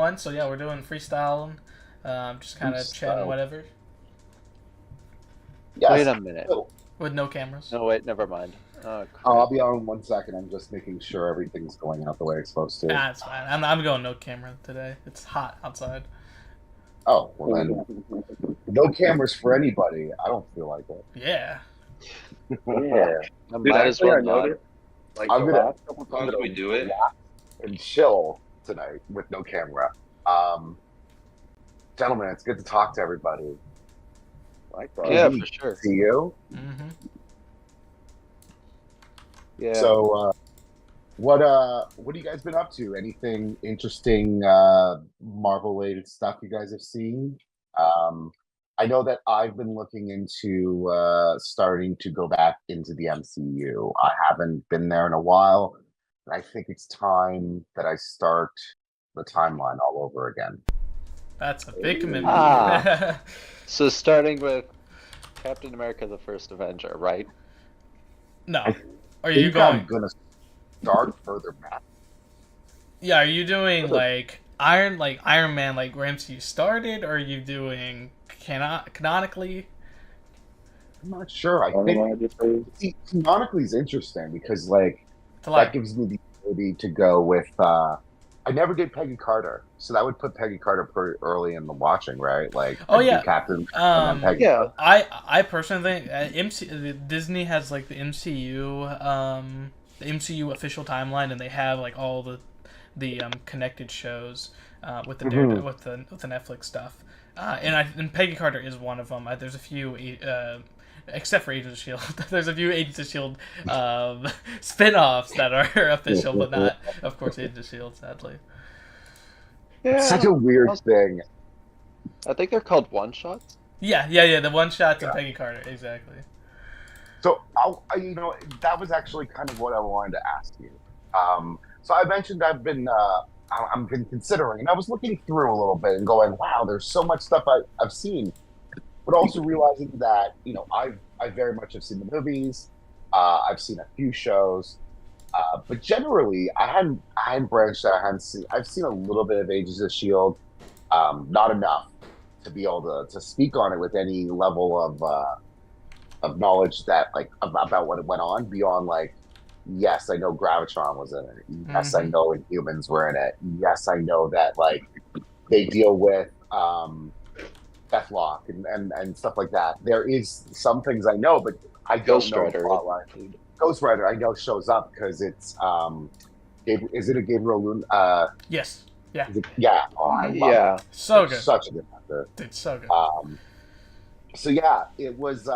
one. So yeah, we're doing freestyling. Just kind of chatting, whatever, Yes. Wait a minute. with no cameras. No, wait, never mind. Oh, I'll be on 1 second. I'm just making sure everything's going out the way it's supposed to. Ah, it's fine. I'm going no camera today. It's hot outside. Oh, well then, no cameras for anybody. I don't feel like it. Yeah. Yeah. I Dude, might as actually, well I not. noticed, like, I'm the gonna- last couple times we do it, And chill tonight with no camera. Gentlemen, it's good to talk to everybody. like that. Yeah, Hey, for sure. See you. Mm-hmm. Yeah. So, what have you guys been up to? Anything interesting, Marvel-related stuff you guys have seen? I know that I've been looking into starting to go back into the MCU. I haven't been there in a while. And I think it's time that I start the timeline all over again. That's a big commitment. Ah. So starting with Captain America: The First Avenger, right? No. I Are you think I'm going? gonna start further back. Yeah. Are you doing like Iron Man, like where MCU started, or are you doing canonically? I'm not sure. I I don't think know, I just say, see, canonically is interesting because like To like, that gives me the ability to go with. I never did Peggy Carter, so that would put Peggy Carter pretty early in the watching, right? Like, Oh, I'd do yeah. Captain, and then Peggy. Yeah. I personally think Disney has like the MCU official timeline, and they have like all the connected shows with the Mhm. with the Netflix stuff. And Peggy Carter is one of them. There's a few, except for Agents of Shield. There's a few Agents of Shield spin-offs that are official, but not, of course, Agents of Shield. Sadly. Yeah. Such a weird thing. I think they're called one-shots. Yeah. The one shots of Peggy Carter, exactly. So, that was actually kind of what I wanted to ask you. So I mentioned I've been considering, and I was looking through a little bit and going, wow, there's so much stuff I've seen, but also realizing that I very much have seen the movies, I've seen a few shows, but generally I hadn't branched out. I've seen a little bit of Agents of Shield, not enough to be able to speak on it with any level of knowledge that like about what went on beyond like. Yes, I know Gravitron was in it. Yes, I know Inhumans were in it. Yes, I know that like they deal with Deathlock and stuff like that. There is some things I know, but I don't Ghost know. Rider. Ghost Rider, I know shows up because it's is it a Gabriel Luna? Yes. Yeah. Yeah. Oh, I love Yeah. So it. good. Such a good actor. It's so good. So yeah, it was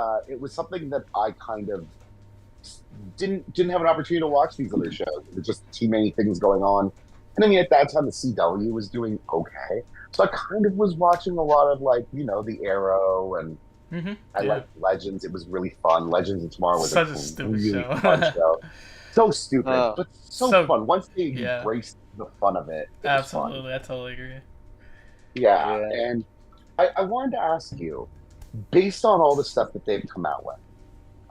something that I kind of didn't have an opportunity to watch these other shows. There's just too many things going on. And I mean, at that time, the CW was doing okay. So I kind of was watching a lot of like, the Arrow and I liked Legends. It was really fun. Legends of Tomorrow was Such a a stupid really show. fun show. So stupid, but so fun. Once they yeah. embraced the fun of it, it was fun. Absolutely. I totally agree. Yeah. And I wanted to ask you, based on all the stuff that they've come out with,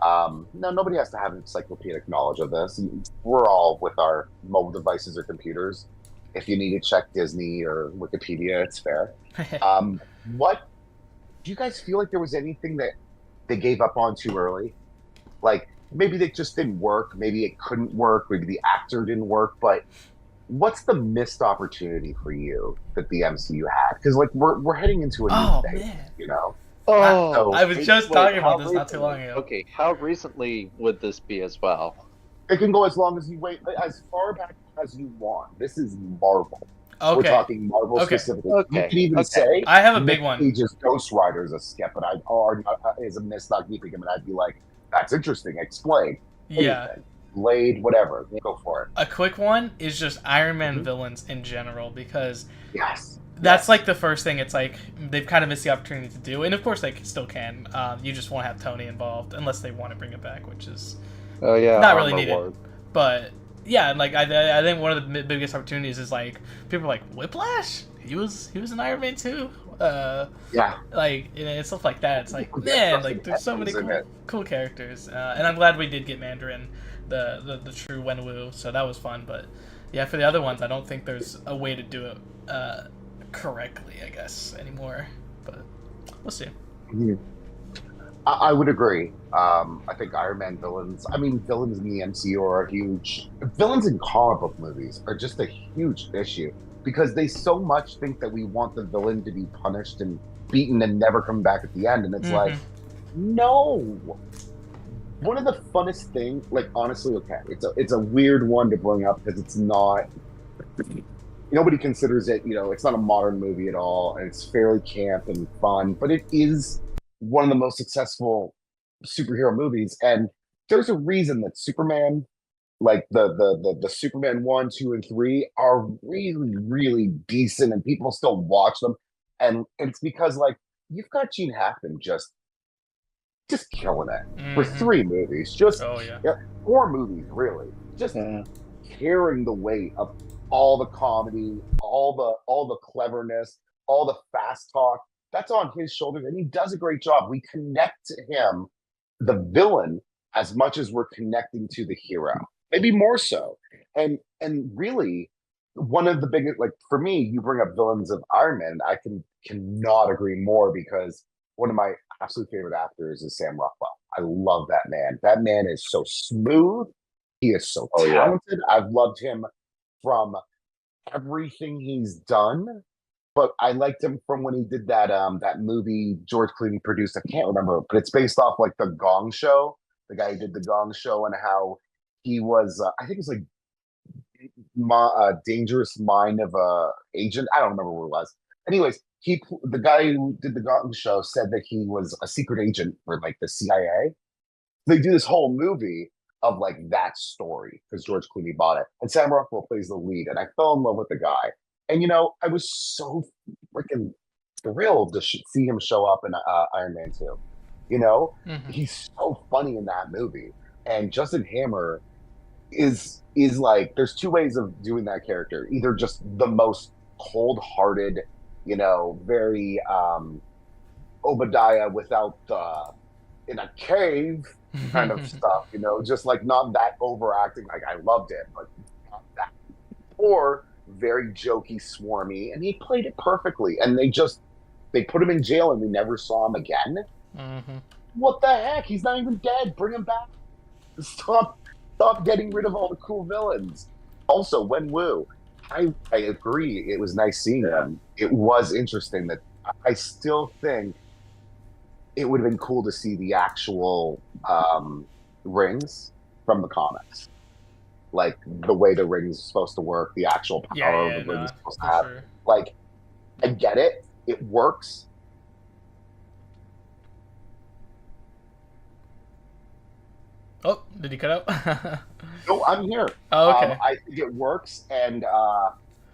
now nobody has to have encyclopedic knowledge of this. We're all with our mobile devices or computers. If you need to check Disney or Wikipedia, it's fair. What do you guys feel like there was anything that they gave up on too early? Like maybe they just didn't work, maybe it couldn't work, maybe the actor didn't work, but what's the missed opportunity for you that the MCU had? Because like we're heading into a new phase, man. Oh, I was just talking about this not too long ago. Okay, how recently would this be as well? It can go as long as you wait, as far back as you want. This is Marvel. Okay. We're talking Marvel specifically. Okay. You can even say I have a big one. Just Ghost Rider is a skip, but is a miss not keeping him, and I'd be like, that's interesting. Explain. Yeah. Anything. Blade, whatever. Go for it. A quick one is just Iron Man villains in general, because yes. That's like the first thing. It's like they've kind of missed the opportunity to do, and of course they still can. You just won't have Tony involved unless they want to bring it back, which is not really needed. But yeah, like I think one of the biggest opportunities is like people are like Whiplash. He was in Iron Man too. Like stuff like that. It's like man, like there's so many cool characters, and I'm glad we did get Mandarin, the true Wenwu. So that was fun. But yeah, for the other ones, I don't think there's a way to do it. correctly, I guess, anymore. But we'll see. Mm-hmm. I would agree. I think Iron Man villains, villains in the MCU are huge. Villains in comic book movies are just a huge issue because they so much think that we want the villain to be punished and beaten and never come back at the end. And it's like, no. One of the funnest things, like honestly, okay, it's a weird one to bring up because it's not, nobody considers it, it's not a modern movie at all, and it's fairly camp and fun, but it is one of the most successful superhero movies. And there's a reason that Superman, like the Superman 1, 2, and 3 are really, really decent and people still watch them. And it's because like you've got Gene Hackman just killing it for 3 movies, just 4 movies really, just carrying the weight of all the comedy, all the cleverness, all the fast talk. That's on his shoulders, and he does a great job. We connect to him, the villain, as much as we're connecting to the hero, maybe more so. And really, one of the biggest, like for me, you bring up villains of Iron Man, I cannot agree more because one of my absolute favorite actors is Sam Rockwell. I love that man. That man is so smooth. He is so talented. I've loved him from everything he's done. But I liked him from when he did that that movie George Clooney produced. I can't remember, but it's based off like the Gong Show. The guy who did the Gong Show and how he was, I think it's like Dangerous Mind of a Agent. I don't remember what it was. Anyways, the guy who did the Gong Show said that he was a secret agent for like the CIA. They do this whole movie of like that story because George Clooney bought it, and Sam Rockwell plays the lead. And I fell in love with the guy. And I was so freaking thrilled to see him show up in Iron Man 2. He's so funny in that movie. And Justin Hammer is like, there's 2 ways of doing that character. Either just the most cold-hearted, very Obadiah without in a cave kind of stuff, just like not that overacting. Like I loved it, but not that. Or very jokey, swarmy, and he played it perfectly. And they put him in jail and we never saw him again. What the heck? He's not even dead. Bring him back. Stop getting rid of all the cool villains. Also, Wen Wu, I agree. It was nice seeing him. It was interesting that I still think it would have been cool to see the actual rings from the comics. Like the way the ring is supposed to work, the actual power of the ring is supposed to have. Sure. Like, I get it. It works. Oh, did he cut out? No, I'm here. Oh, okay. I think it works. And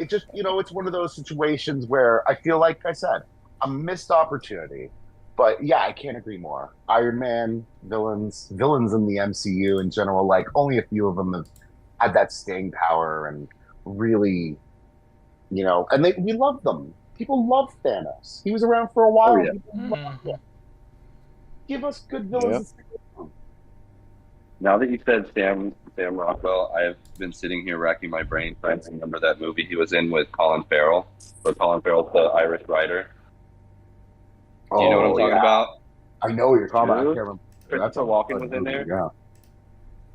it just, it's one of those situations where I feel like I said, a missed opportunity. But yeah, I can't agree more. Iron Man, villains in the MCU in general, like only a few of them have had that staying power and really, and we love them. People love Thanos. He was around for a while. People love him. Give us good villains. Yeah. Now that you said Sam Rockwell, I've been sitting here racking my brain trying to remember that movie he was in with Colin Farrell. Where Colin Farrell's the Irish writer. Do you know what I'm talking about? I know what you're talking about. I can't remember. That's a Walken was in there.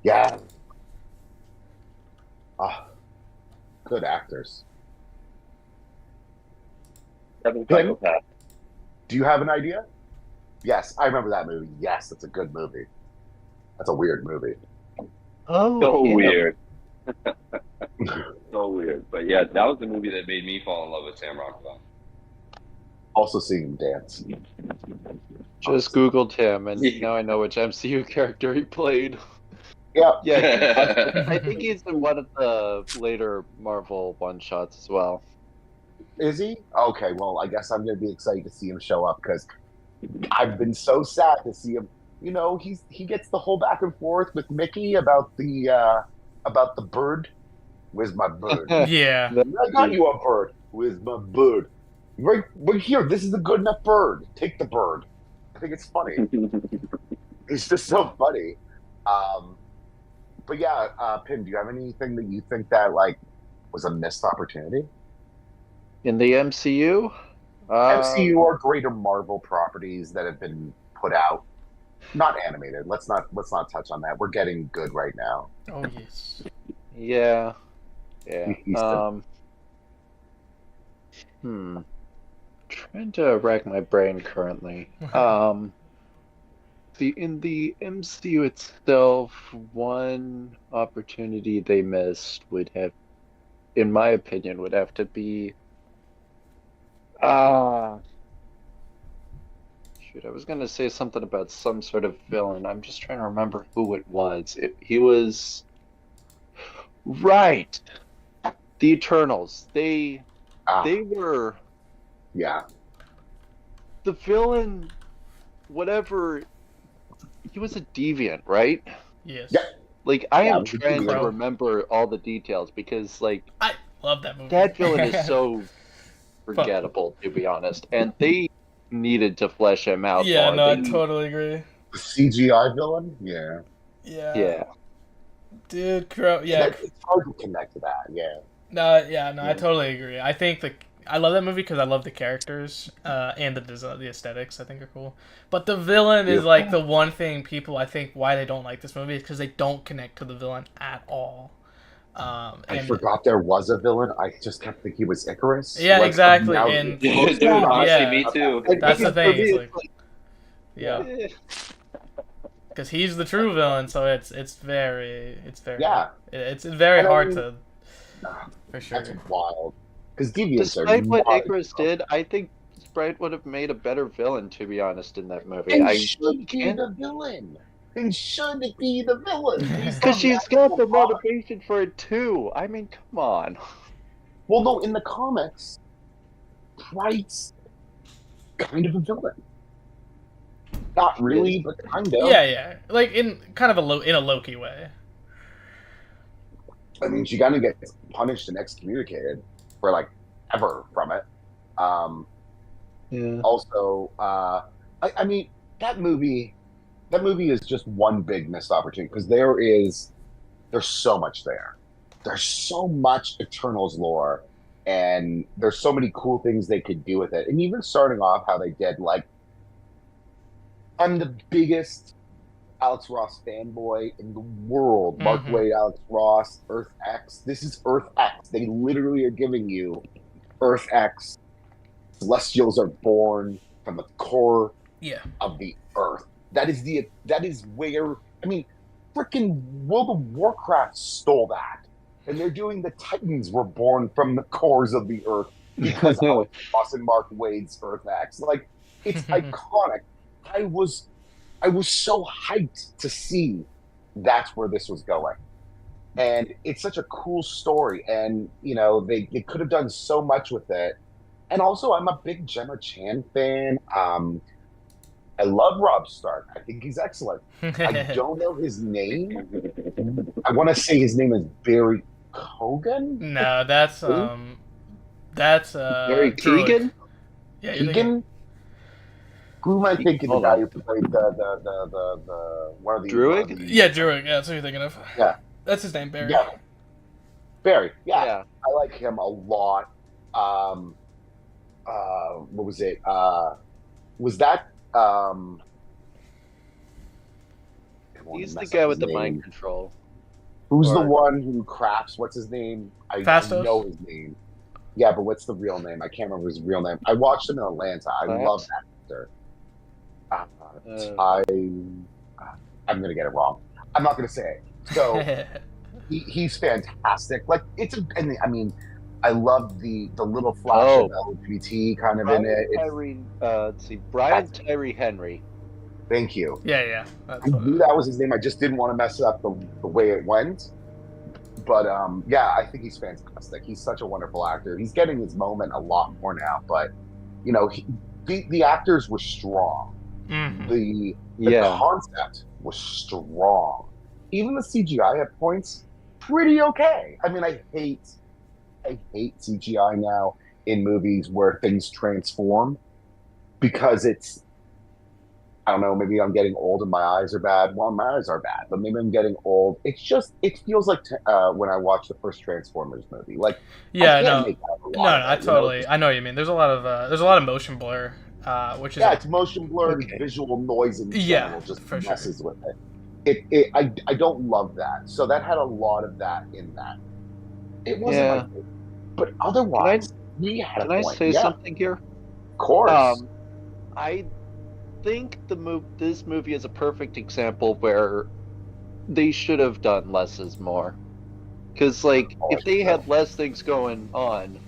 Yeah. Yeah. Good actors. Tim, do you have an idea? Yes, I remember that movie. Yes, that's a good movie. That's a weird movie. Oh, so weird. So weird. But yeah, that was the movie that made me fall in love with Sam Rockwell. Also seeing him dance. Just Googled him, and now I know which MCU character he played. Yeah. I think he's in one of the later Marvel one-shots as well. Is he? Okay, well, I guess I'm going to be excited to see him show up because I've been so sad to see him. He gets the whole back and forth with Mickey about the bird. Where's my bird? Yeah. I got you a bird. Where's my bird? Right here. This is a good enough bird. Take the bird. I think it's funny. It's just so funny. But yeah, Pim, do you have anything that you think that like was a missed opportunity? In the MCU? MCU or greater Marvel properties that have been put out, not animated. Let's not touch on that. We're getting good right now. Oh yes. Yeah. Trying to rack my brain currently. In the MCU itself, one opportunity they missed would have, in my opinion, would have to be shoot, I was gonna say something about some sort of villain. I'm just trying to remember who it was. He was right. The Eternals. They were the villain, whatever. He was a deviant, right? Yes. Yeah. Like, I am trying to remember all the details because, like, I love that movie. That villain is so forgettable, to be honest. And they needed to flesh him out more. Yeah, no, I totally agree. The CGI villain? Yeah. Yeah. Dude, it's hard to connect to that, I totally agree. I think I love that movie because I love the characters and the aesthetics. I think are cool. But the villain is like the one thing people I think why they don't like this movie is because they don't connect to the villain at all. I forgot there was a villain. I just kept thinking he was Icarus. Yeah, exactly. And dude, honestly, me too. That's the thing. Because he's the true villain, so it's very it's very hard to for sure. That's wild. Because despite what Icarus did, I think Sprite would have made a better villain, to be honest, in that movie. And should be the villain. And should be the villain. Because she's got the motivation for it too. I mean, come on. Well, no, in the comics, Sprite's kind of a villain. Not really, but kind of. Yeah. Like in kind of in a Loki way. I mean, she kind of gets punished and excommunicated for like ever from it. Also, I mean, that movie is just one big missed opportunity because there's so much there. There's so much Eternals lore, and there's so many cool things they could do with it. And even starting off how they did, like, I'm the biggest Alex Ross fanboy in the world. Mark Waid, Alex Ross, Earth X. This is Earth X. They literally are giving you Earth X. Celestials are born from the core of the Earth. That is where, I mean, freaking World of Warcraft stole that. And they're doing the Titans were born from the cores of the Earth because of Ross and Mark Waid's Earth X. Like, it's iconic. I was so hyped to see that's where this was going. And it's such a cool story. And, you know, they could have done so much with it. And also, I'm a big Gemma Chan fan. I love Rob Stark. I think he's excellent. I don't know his name. I want to say his name is Barry Kogan. No, that's Barry Keoghan. Yeah, Keoghan. Who am I thinking? The guy who played the one of the Druid? Yeah, Druid. Yeah, that's what you're thinking of. Yeah, that's his name, Barry. Yeah, Barry. Yeah, I like him a lot. What was it? Was that? He's the guy with the mind control. Who's the one who crafts? What's his name? I know his name. Yeah, but what's the real name? I can't remember his real name. I watched him in Atlanta. I love that actor. I'm gonna get it wrong. I'm not gonna say it. So he's fantastic. Like I mean, I love the little flash of LGBT kind of in it. Let's see, Brian Tyree Henry. Thank you. Yeah. I knew that was his name. I just didn't want to mess it up the way it went. But yeah, I think he's fantastic. He's such a wonderful actor. He's getting his moment a lot more now. But you know, the actors were strong. The concept was strong. Even the CGI at points, pretty okay. I mean, I hate CGI now in movies where things transform because I don't know, maybe I'm getting old and my eyes are bad. Well, my eyes are bad, but maybe I'm getting old. It's just, it feels like when I watched the first Transformers movie. Like, I Yeah, can't no, make out a no, lot no, of I it, you know? totally, I know what you mean. There's a lot of motion blur, which is Yeah, it's motion blur and Okay. visual noise in yeah, general just for messes sure. with it. I don't love that. So that had a lot of that in that. It wasn't my Yeah. favorite. But Can I otherwise, he had a can I point. say Yeah, something here? of course. I think this movie is a perfect example where they should have done less is more. Because, like, if they had less things going on,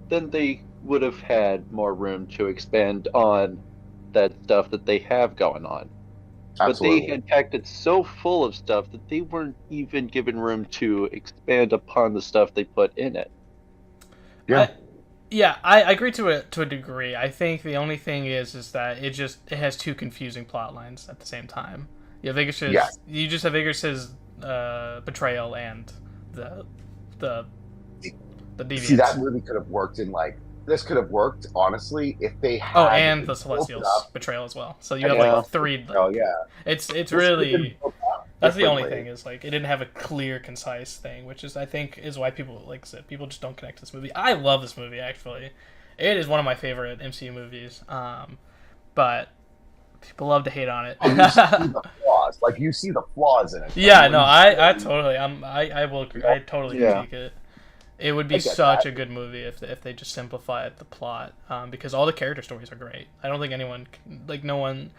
then they would have had more room to expand on that stuff that they have going on. But they Absolutely. had packed it so full of stuff that they weren't even given room to expand upon the stuff they put in it. Yeah. I agree to a degree. I think the only thing is that it has two confusing plot lines at the same time. You have you just have Vigris's betrayal and the the deviants. See, that really could have worked in like this could have worked honestly if they had. Oh, and the Celestials betrayal as well. So you have like three. Like, oh yeah. It's really. That's the only thing is like it didn't have a clear, concise thing, which is I think is why people like I said people just don't connect to this movie. I love this movie actually. It is one of my favorite MCU movies. But people love to hate on it. You see the flaws, like you see the flaws in it. Yeah, no, I totally I will agree. I totally critique it. It would be such a good movie if they just simplified the plot, because all the character stories are great. I don't think anyone no one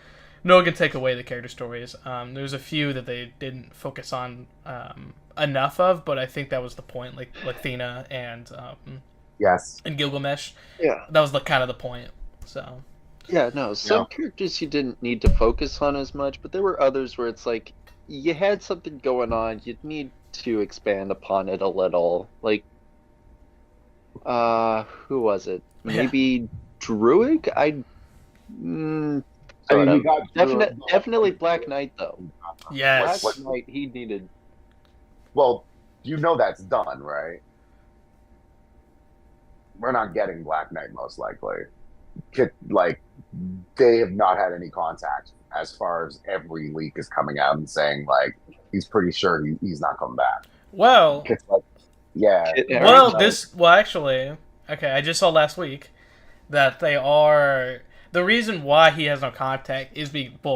can take away the character stories. There's a few that they didn't focus on enough of, but I think that was the point. Like Athena and and Gilgamesh. Yeah, that was kind of the point. So yeah, no, some characters you didn't need to focus on as much, but there were others where it's like you had something going on, you'd need to expand upon it a little. Like, who was it? Maybe Druid? Definitely Black Knight though. Yes. Black Knight, he needed. Well, you know that's done, right? We're not getting Black Knight most likely. Like they have not had any contact as far as every leak is coming out and saying like he's pretty sure he's not coming back. Well, yeah. Actually, okay, I just saw last week that they are. The reason why he has no contact is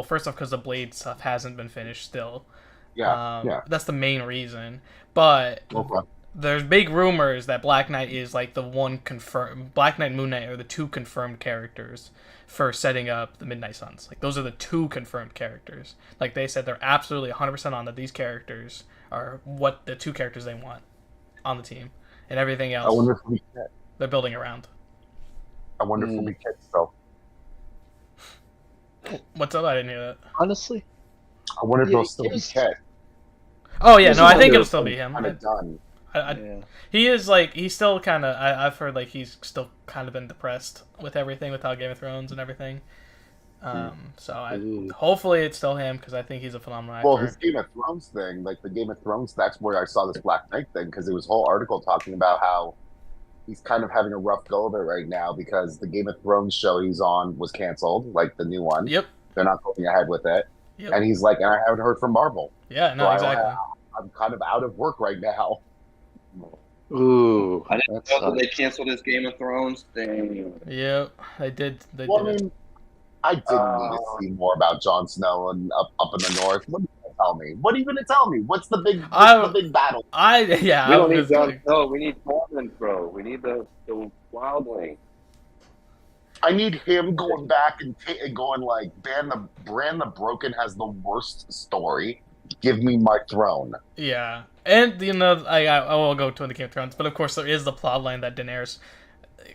first off, because the Blade stuff hasn't been finished still. Yeah. That's the main reason. But there's big rumors that Black Knight is like the one confirmed. Black Knight and Moon Knight are the two confirmed characters for setting up the Midnight Suns. Like those are the two confirmed characters. Like they said, they're absolutely 100% on that these characters are what the two characters they want on the team, and everything else. I wonder if we can. They're building around. I wonder if we can still. What's up? I didn't hear that. Honestly, I wonder if they'll still be Kit. Oh yeah, no, I think it'll still be him. Kind of done. He is like he's still kind of. I've heard like he's still kind of been depressed with everything with how Game of Thrones and everything. Hopefully it's still him because I think he's a phenomenal actor. Well, his Game of Thrones thing, like the Game of Thrones, that's where I saw this Black Knight thing because it was a whole article talking about how he's kind of having a rough go of it right now because the Game of Thrones show he's on was canceled, like the new one. Yep. They're not going ahead with it. Yep. And he's like, and I haven't heard from Marvel. Yeah, no, exactly. I'm kind of out of work right now. Ooh. I didn't know that they canceled his Game of Thrones thing. Yep, they did. I mean, I didn't need to see more about Jon Snow and up in the north. What are you going to tell me? What are you going to tell me? What's the big battle? We don't need Jon Snow. We need Tormund, bro. We need the wildling. I need him going back and going like, Brand the Broken has the worst story. Give me my throne. Yeah, and I will go to the Game of Thrones, but of course there is the plot line that Daenerys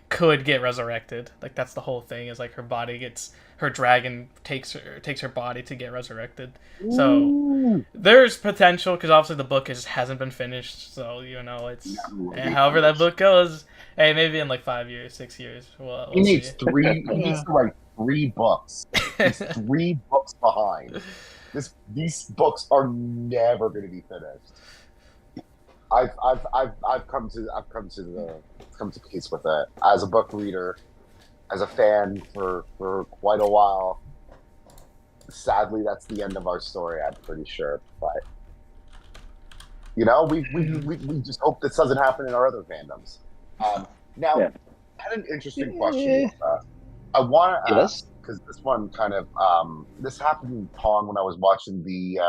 could get resurrected. Like that's the whole thing. Is like her dragon takes her body to get resurrected. So there's potential because obviously the book hasn't been finished. So and however that book goes. Hey, maybe in like 5 years, 6 years. Well, he needs three. He needs to write 3 books. He's 3 books behind. These books are never going to be finished. I've come to peace with it as a book reader, as a fan for quite a while. sadly, that's the end of our story. I'm pretty sure, but you know, we just hope this doesn't happen in our other fandoms. Now, I had an interesting question. I want to ask because this one kind of this happened in Pong when I was watching the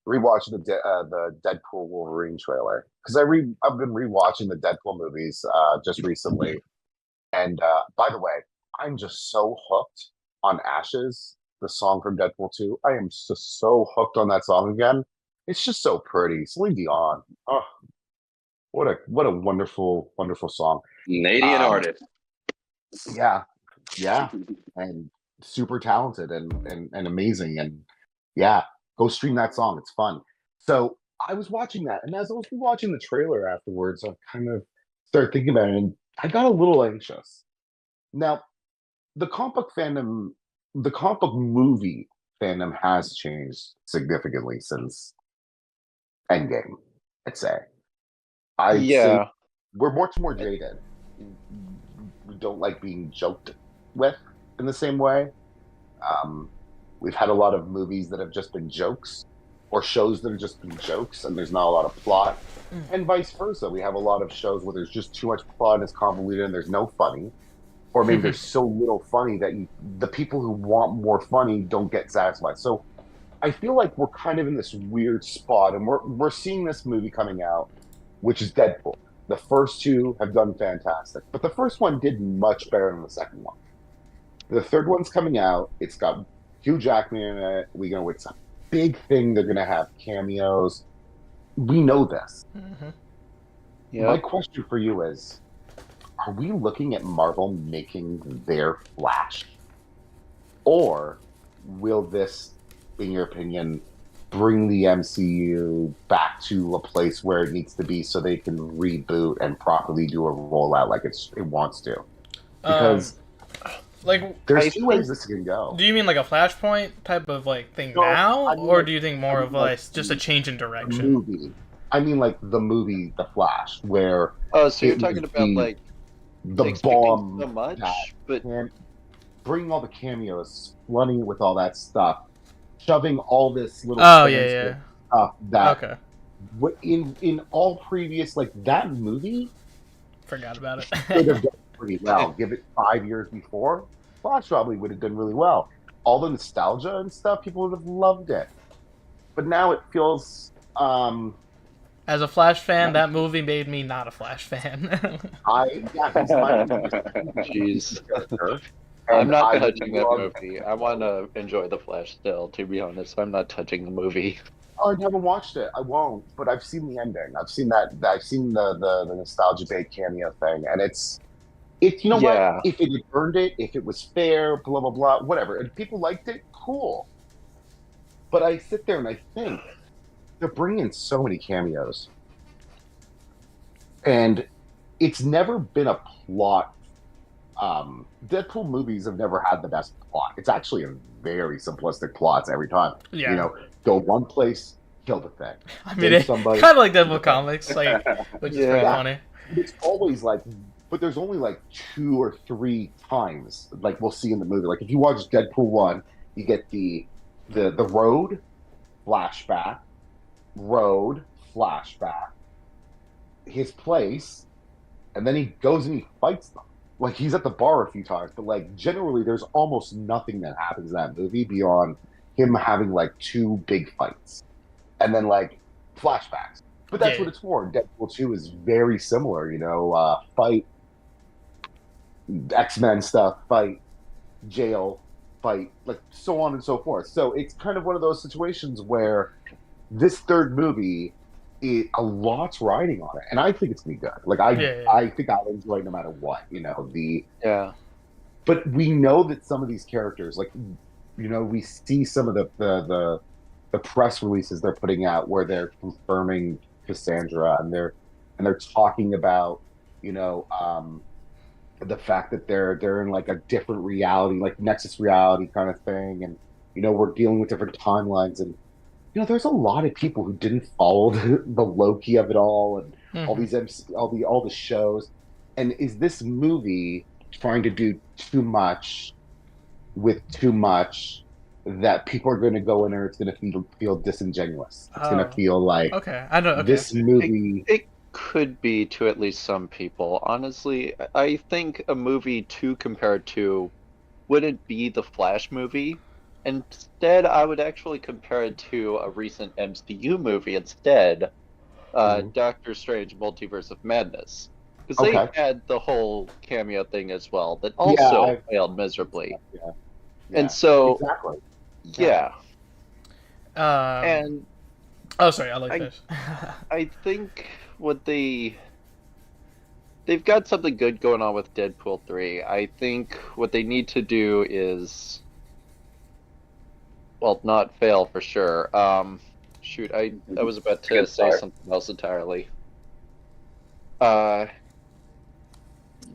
rewatching the Deadpool Wolverine trailer because I've been rewatching the Deadpool movies just recently, and by the way, I'm just so hooked on Ashes, the song from Deadpool 2. I am just so hooked on that song again. It's just so pretty. Celine Dion. Oh, what a wonderful song. Canadian artist. Yeah, yeah, and super talented and amazing, and yeah, go stream that song. It's fun. So I was watching that, and as I was watching the trailer afterwards, I kind of started thinking about it, and I got a little anxious. Now, the comic book fandom, the comic book movie fandom has changed significantly since Endgame. I'd say. I'd say we're much more jaded. We don't like being joked with in the same way. We've had a lot of movies that have just been jokes, or shows that have just been jokes, and there's not a lot of plot, and vice versa. We have a lot of shows where there's just too much plot and it's convoluted, and there's no funny, or maybe there's so little funny that the people who want more funny don't get satisfied. So I feel like we're kind of in this weird spot, and we're seeing this movie coming out, which is Deadpool. The first two have done fantastic, but the first one did much better than the second one. The third one's coming out. It's got Hugh Jackman in it. It's a big thing. They're gonna have cameos. We know this. Yep. My question for you is: are we looking at Marvel making their Flash, or will this, in your opinion, bring the MCU back to a place where it needs to be so they can reboot and properly do a rollout like it wants to? Because there's two ways this can go. Do you mean like a Flashpoint type of thing now, or do you think more of just a change in direction? Movie. I mean, like the movie The Flash, where so you're talking about the bomb so much, but bringing all the cameos, flooding it with all that stuff, shoving all this little stuff that in all previous that movie, forgot about it. Would have done pretty well. Give it 5 years before, Flash probably would have done really well. All the nostalgia and stuff, people would have loved it. But now it feels. As a Flash fan, that movie made me not a Flash fan. Jeez. I'm not touching that movie. I want to enjoy The Flash still, to be honest. I'm not touching the movie. Oh, I never watched it. I won't. But I've seen the ending. I've seen that. I've seen the nostalgia bait cameo thing, and it's you know what? If it had earned it, if it was fair, blah blah blah, whatever, and people liked it, cool. But I sit there and I think they're bringing in so many cameos, and it's never been a plot. Deadpool movies have never had the best plot. It's actually a very simplistic plot every time. Yeah. You know, go one place, kill the thing. I mean, it's kind of like Deadpool comics, which is pretty funny. It's always but there's only 2 or 3 times we'll see in the movie. Like if you watch Deadpool 1, you get the road flashback, his place, and then he goes and he fights them. He's at the bar a few times, but generally there's almost nothing that happens in that movie beyond him having 2 big fights and then flashbacks. But that's what it's for. Deadpool 2 is very similar, fight, X-Men stuff, fight, jail, fight, so on and so forth. So it's kind of one of those situations where this third movie, a lot's riding on it, and I think it's gonna be good. I think I'll enjoy it no matter what. But we know that some of these characters, we see some of the press releases they're putting out where they're confirming Cassandra, and they're talking about the fact that they're in a different reality, Nexus reality kind of thing, and we're dealing with different timelines, and there's a lot of people who didn't follow the Loki of it all, and all these all the shows. And is this movie trying to do too much with too much, that people are going to go in and it's going to feel disingenuous. It's going to feel like okay, I know. Okay. This movie. It could be to at least some people. Honestly, I think a movie to compare to wouldn't be the Flash movie. Instead, I would actually compare it to a recent MCU movie instead, Doctor Strange Multiverse of Madness. Because they had the whole cameo thing as well that also failed miserably. Yeah. And so, exactly. Yeah. And oh, sorry, I like this. I think they've got something good going on with Deadpool 3. I think what they need to do is, well, not fail for sure. Shoot, I was about to say something else entirely. You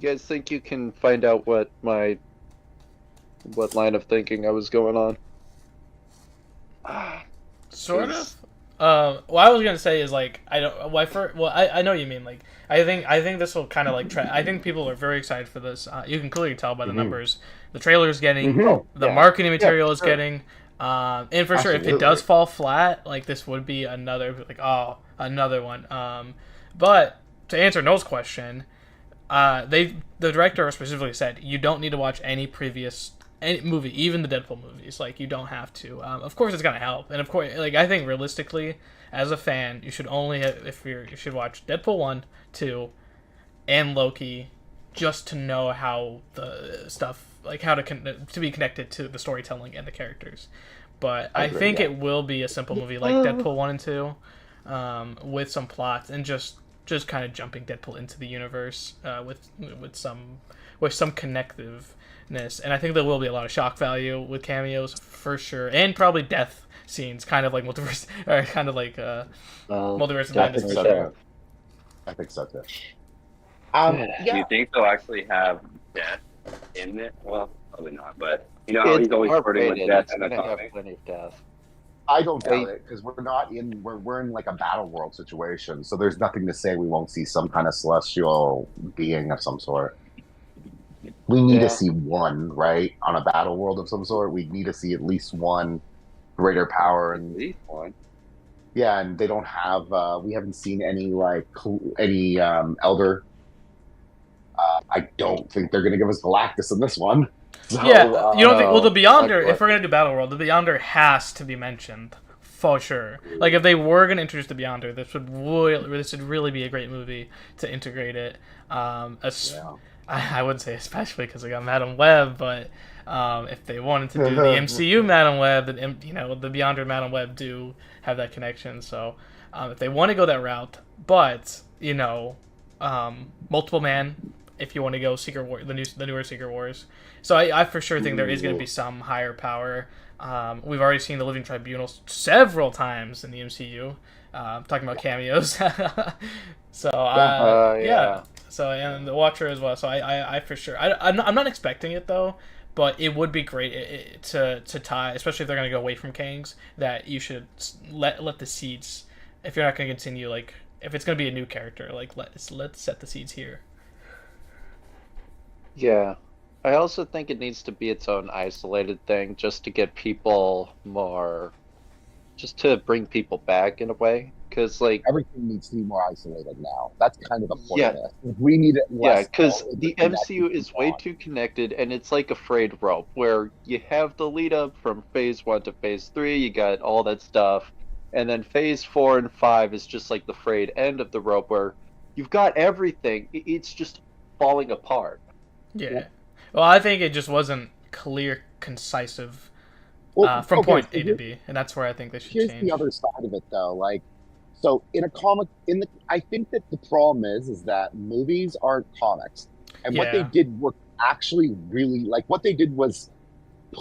guys think you can find out what line of thinking I was going on? Sort of. What I was gonna say is like I don't. I know what you mean. Like I think this will kind of like I think people are very excited for this. You can clearly tell by the numbers. The trailer's getting, the marketing material is getting, and for sure if it does fall flat, like this would be another another one. But to answer Noel's question, the director specifically said you don't need to watch any movie, even the Deadpool movies. Like, you don't have to. Of course, it's gonna help, and of course, like I think realistically, as a fan, you should only you should watch Deadpool 1, 2, and Loki, just to know how the stuff, like how to be connected to the storytelling and the characters. But I think it will be a simple movie like Deadpool 1 and 2, with some plots and just kind of jumping Deadpool into the universe with some connective. And I think there will be a lot of shock value with cameos for sure, and probably death scenes, kind of like multiverse, or kind of like multiverse of madness. I think so too. Do you think they'll actually have death in it? Well, probably not, but you know how he's always flirting with death and death. I don't doubt it, because we're in like a battle world situation, so there's nothing to say we won't see some kind of celestial being of some sort. We need to see one, right? On a battle world of some sort, we need to see at least one greater power. At least one. Yeah, and they don't have. We haven't seen any Elder. I don't think they're going to give us Galactus in this one. So, yeah, you don't think? Well, the Beyonder. If we're going to do battle world, the Beyonder has to be mentioned for sure. Like if they were going to introduce the Beyonder, this would really be a great movie to integrate it. I wouldn't say especially because we got Madam Web, but if they wanted to do the MCU Madam Web, then the Beyonder Madam Web do have that connection. So if they want to go that route, but Multiple Man, if you want to go Secret War, the newer Secret Wars. So I for sure think there is going to be some higher power. We've already seen the Living Tribunal several times in the MCU. Talking about cameos. So yeah. So and the Watcher as well. So I for sure. I'm not expecting it though, but it would be great to tie, especially if they're gonna go away from Kangs. That you should let the seeds. If you're not gonna continue, like if it's gonna be a new character, like let's set the seeds here. Yeah, I also think it needs to be its own isolated thing, just to get people just to bring people back in a way. Because everything needs to be more isolated now. That's kind of the point. Yeah, we need it less. Yeah, because the MCU is way too connected, and it's like a frayed rope where you have the lead up from Phase 1 to Phase 3. You got all that stuff, and then Phase 4 and 5 is just like the frayed end of the rope where you've got everything. It's just falling apart. Yeah. Well, I think it just wasn't clear, concisive from point A to B, and that's where I think they should change. Here's the other side of it, though. So in a comic, I think that the problem is that movies aren't comics, and what they did were actually really what they did was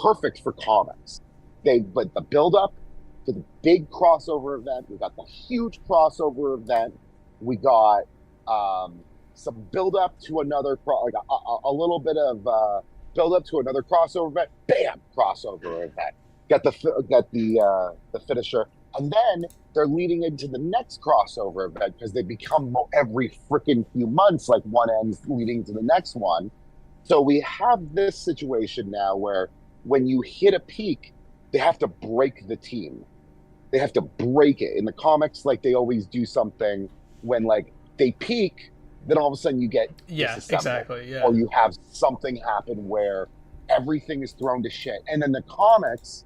perfect for comics. But the build up to the big crossover event, we got the huge crossover event, we got some build up to another a little bit of build up to another crossover event, bam, crossover event. Got the finisher. And then they're leading into the next crossover event because they become every freaking few months, like one ends leading to the next one. So we have this situation now where when you hit a peak, they have to break the team. They have to break it. In the comics, like they always do something when like they peak, then all of a sudden you get exactly, or you have something happen where everything is thrown to shit. And in the comics,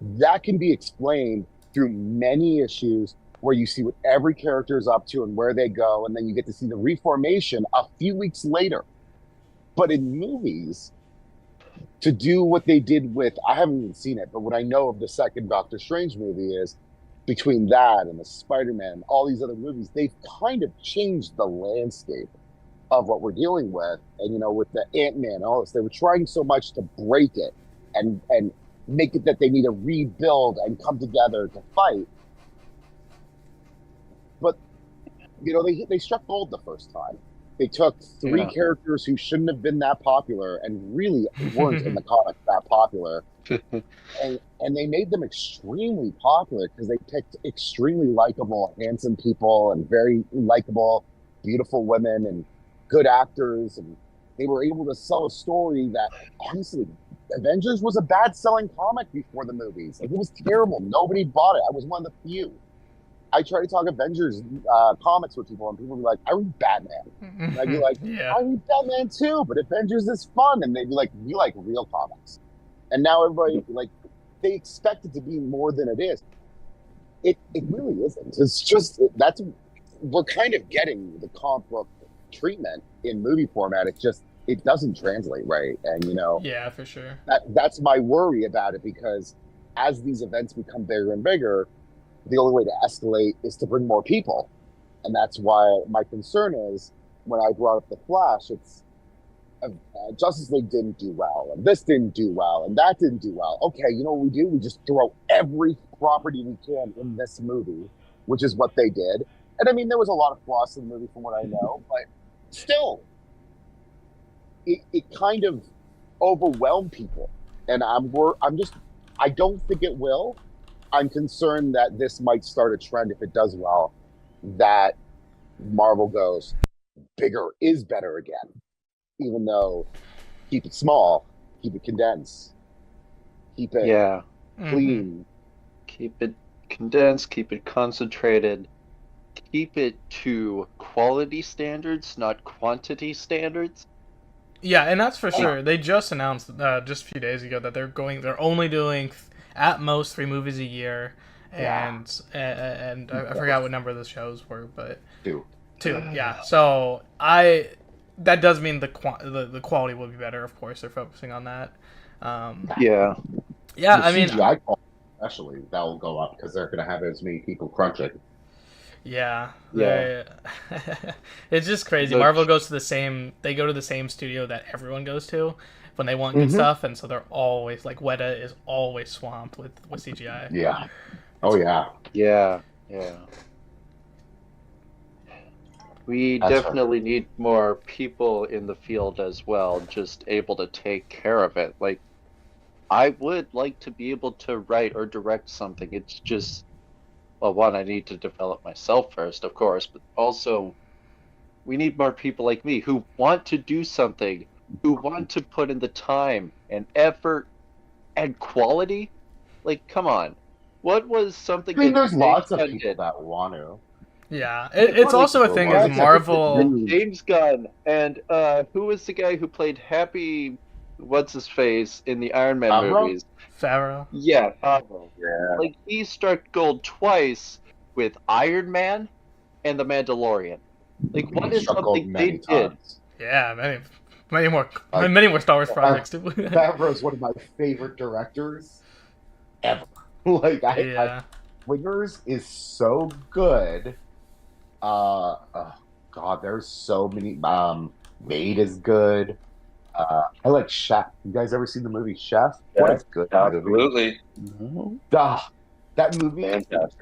that can be explained through many issues where you see what every character is up to and where they go, and then you get to see the reformation a few weeks later. But in movies, to do what they did with, I haven't even seen it, but what I know of the second Doctor Strange movie is between that and the Spider-Man, all these other movies, they've kind of changed the landscape of what we're dealing with. And, you know, with the Ant-Man and all this, they were trying so much to break it and make it that they need to rebuild and come together to fight. But, you know, they struck gold the first time. They took three characters who shouldn't have been that popular and really weren't in the comics that popular. and they made them extremely popular because they picked extremely likable, handsome people and very likable, beautiful women and good actors. And they were able to sell a story that, honestly, Avengers was a bad selling comic before the movies. Like, it was terrible. Nobody bought it. I was one of the few. I try to talk Avengers comics with people, and people would be like, I read Batman. And I'd be like, I read Batman too, but Avengers is fun. And they'd be like, we like real comics. And now everybody, like, they expect it to be more than it is. It really isn't. It's just, we're kind of getting the comic book treatment in movie format. It doesn't translate right. And, you know. Yeah, for sure. That's my worry about it, because as these events become bigger and bigger, the only way to escalate is to bring more people. And that's why my concern is, when I brought up The Flash, it's Justice League didn't do well, and this didn't do well, and that didn't do well. Okay, you know what we do? We just throw every property we can in this movie, which is what they did. And I mean, there was a lot of flaws in the movie from what I know, but still, it kind of overwhelmed people. And I don't think it will. I'm concerned that this might start a trend, if it does well, that Marvel goes, bigger is better again. Even though, keep it small, keep it condensed, keep it clean. Keep it condensed, keep it concentrated, keep it to quality standards, not quantity standards. Yeah, and that's for sure. They just announced just a few days ago that they're only doing at most 3 movies a year, and I forgot what number the shows were, but 2. Yeah. So that does mean the quality will be better. Of course, they're focusing on that. Yeah. I mean, CGI quality especially, that will go up because they're going to have as many people crunch it. Yeah. It's just crazy. Marvel goes to the same studio that everyone goes to when they want good stuff, and so they're always like, Weta is always swamped with CGI. Yeah. Oh yeah. Yeah. We definitely need more people in the field as well, just able to take care of it. Like, I would like to be able to write or direct something. It's just, well, one, I need to develop myself first, of course, but also we need more people like me who want to do something, who want to put in the time and effort and quality. Like, come on. What was something I mean, there's lots of people that want to. Yeah, it's also a thing as Marvel. James Gunn and who was the guy who played Happy, what's his face in the Iron Man movies? Favreau. Yeah, Favreau. Yeah. Like, he struck gold twice with Iron Man and The Mandalorian. Like, what is something they did? Yeah, many more Star Wars projects too. Favreau's one of my favorite directors ever. Like, Wingers is so good. Oh God, there's so many. Maid is good. I like Chef. You guys ever seen the movie Chef? Yeah, what a good absolutely. Movie. That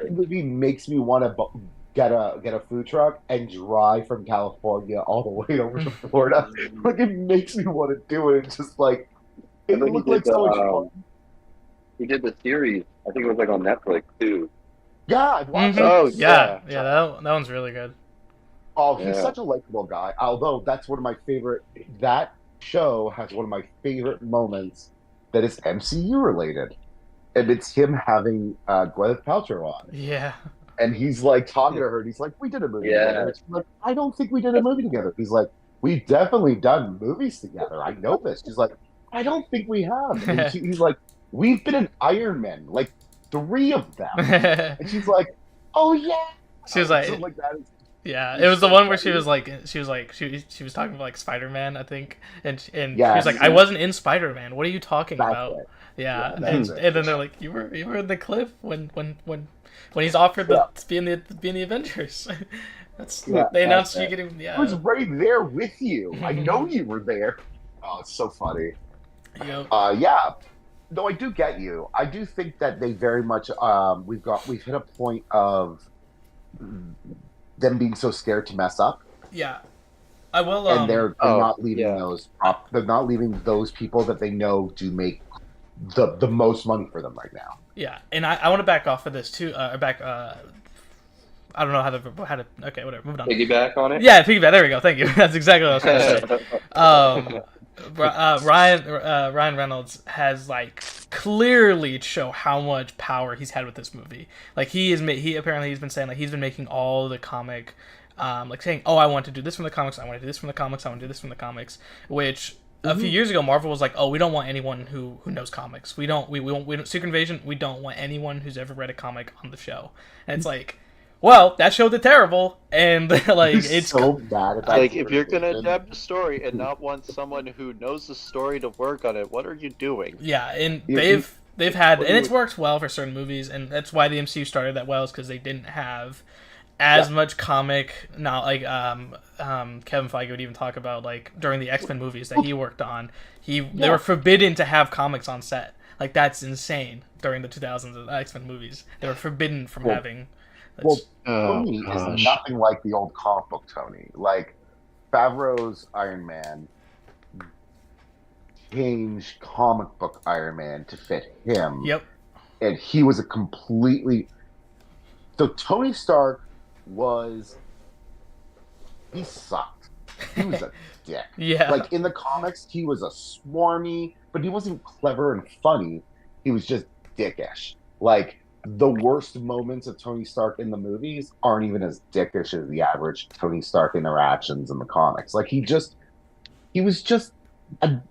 movie makes me want to get a food truck and drive from California all the way over to Florida. Like, it makes me want to do it. It's just like it looked like so much fun. He did the series. I think it was like on Netflix too. Yeah, I've watched it. Oh, yeah, that one's really good. Oh, he's such a likable guy. Although that's one of my favorite. That show has one of my favorite moments that is MCU related, and it's him having Gwyneth Paltrow on. Yeah. And he's like talking to her, and he's like, "We did a movie together." And she's like, "I don't think we did a movie together." He's like, "We've definitely done movies together. I know this." She's like, "I don't think we have." And he's like, "We've been in Iron Man, like 3 of them." And she's like, "Oh yeah." She was like, so, like that is. Yeah, it was the one where she was talking about like Spider-Man, I think, and she was like, "I wasn't in Spider-Man. What are you talking about?" It. Yeah, and then they're like, "You were in the cliff when he's offered to be in the Avengers." They announced you getting. Yeah, I was right there with you. I know you were there. Oh, it's so funny. Yep. Yeah. No, I do get you. I do think that they very much we've hit a point of them being so scared to mess up. Yeah, I will. And they're not leaving they're not leaving those people that they know do make the most money for them right now. Yeah, and I want to back off of this too. I don't know how to. Okay, whatever. Moving on. Piggyback on it. Yeah, piggyback. There we go. Thank you. That's exactly what I was trying to say. Ryan Reynolds has like clearly show how much power he's had with this movie. Like he apparently he's been saying like he's been making all the comic, like saying, "Oh, I want to do this from the comics. I want to do this from the comics. I want to do this from the comics." Which a few years ago, Marvel was like, "Oh, we don't want anyone who knows comics. We don't Secret Invasion. We don't want anyone who's ever read a comic on the show." And it's like, well, that show did terrible, and like it's so bad. Like if you're gonna adapt a story and not want someone who knows the story to work on it, what are you doing? Yeah, and they've had, and it's worked well for certain movies, and that's why the MCU started that well, is because they didn't have as much comic. Not like Kevin Feige would even talk about like during the X-Men movies that he worked on, they were forbidden to have comics on set. Like that's insane. During the 2000s X-Men movies, they were forbidden from having. Well, Tony is nothing like the old comic book Tony. Like, Favreau's Iron Man changed comic book Iron Man to fit him. Yep. And he was a completely... So Tony Stark he sucked. He was a dick. Yeah. Like, in the comics, he was a swarmy, but he wasn't clever and funny. He was just dickish. Like... The worst moments of Tony Stark in the movies aren't even as dickish as the average Tony Stark interactions in the comics. Like he was just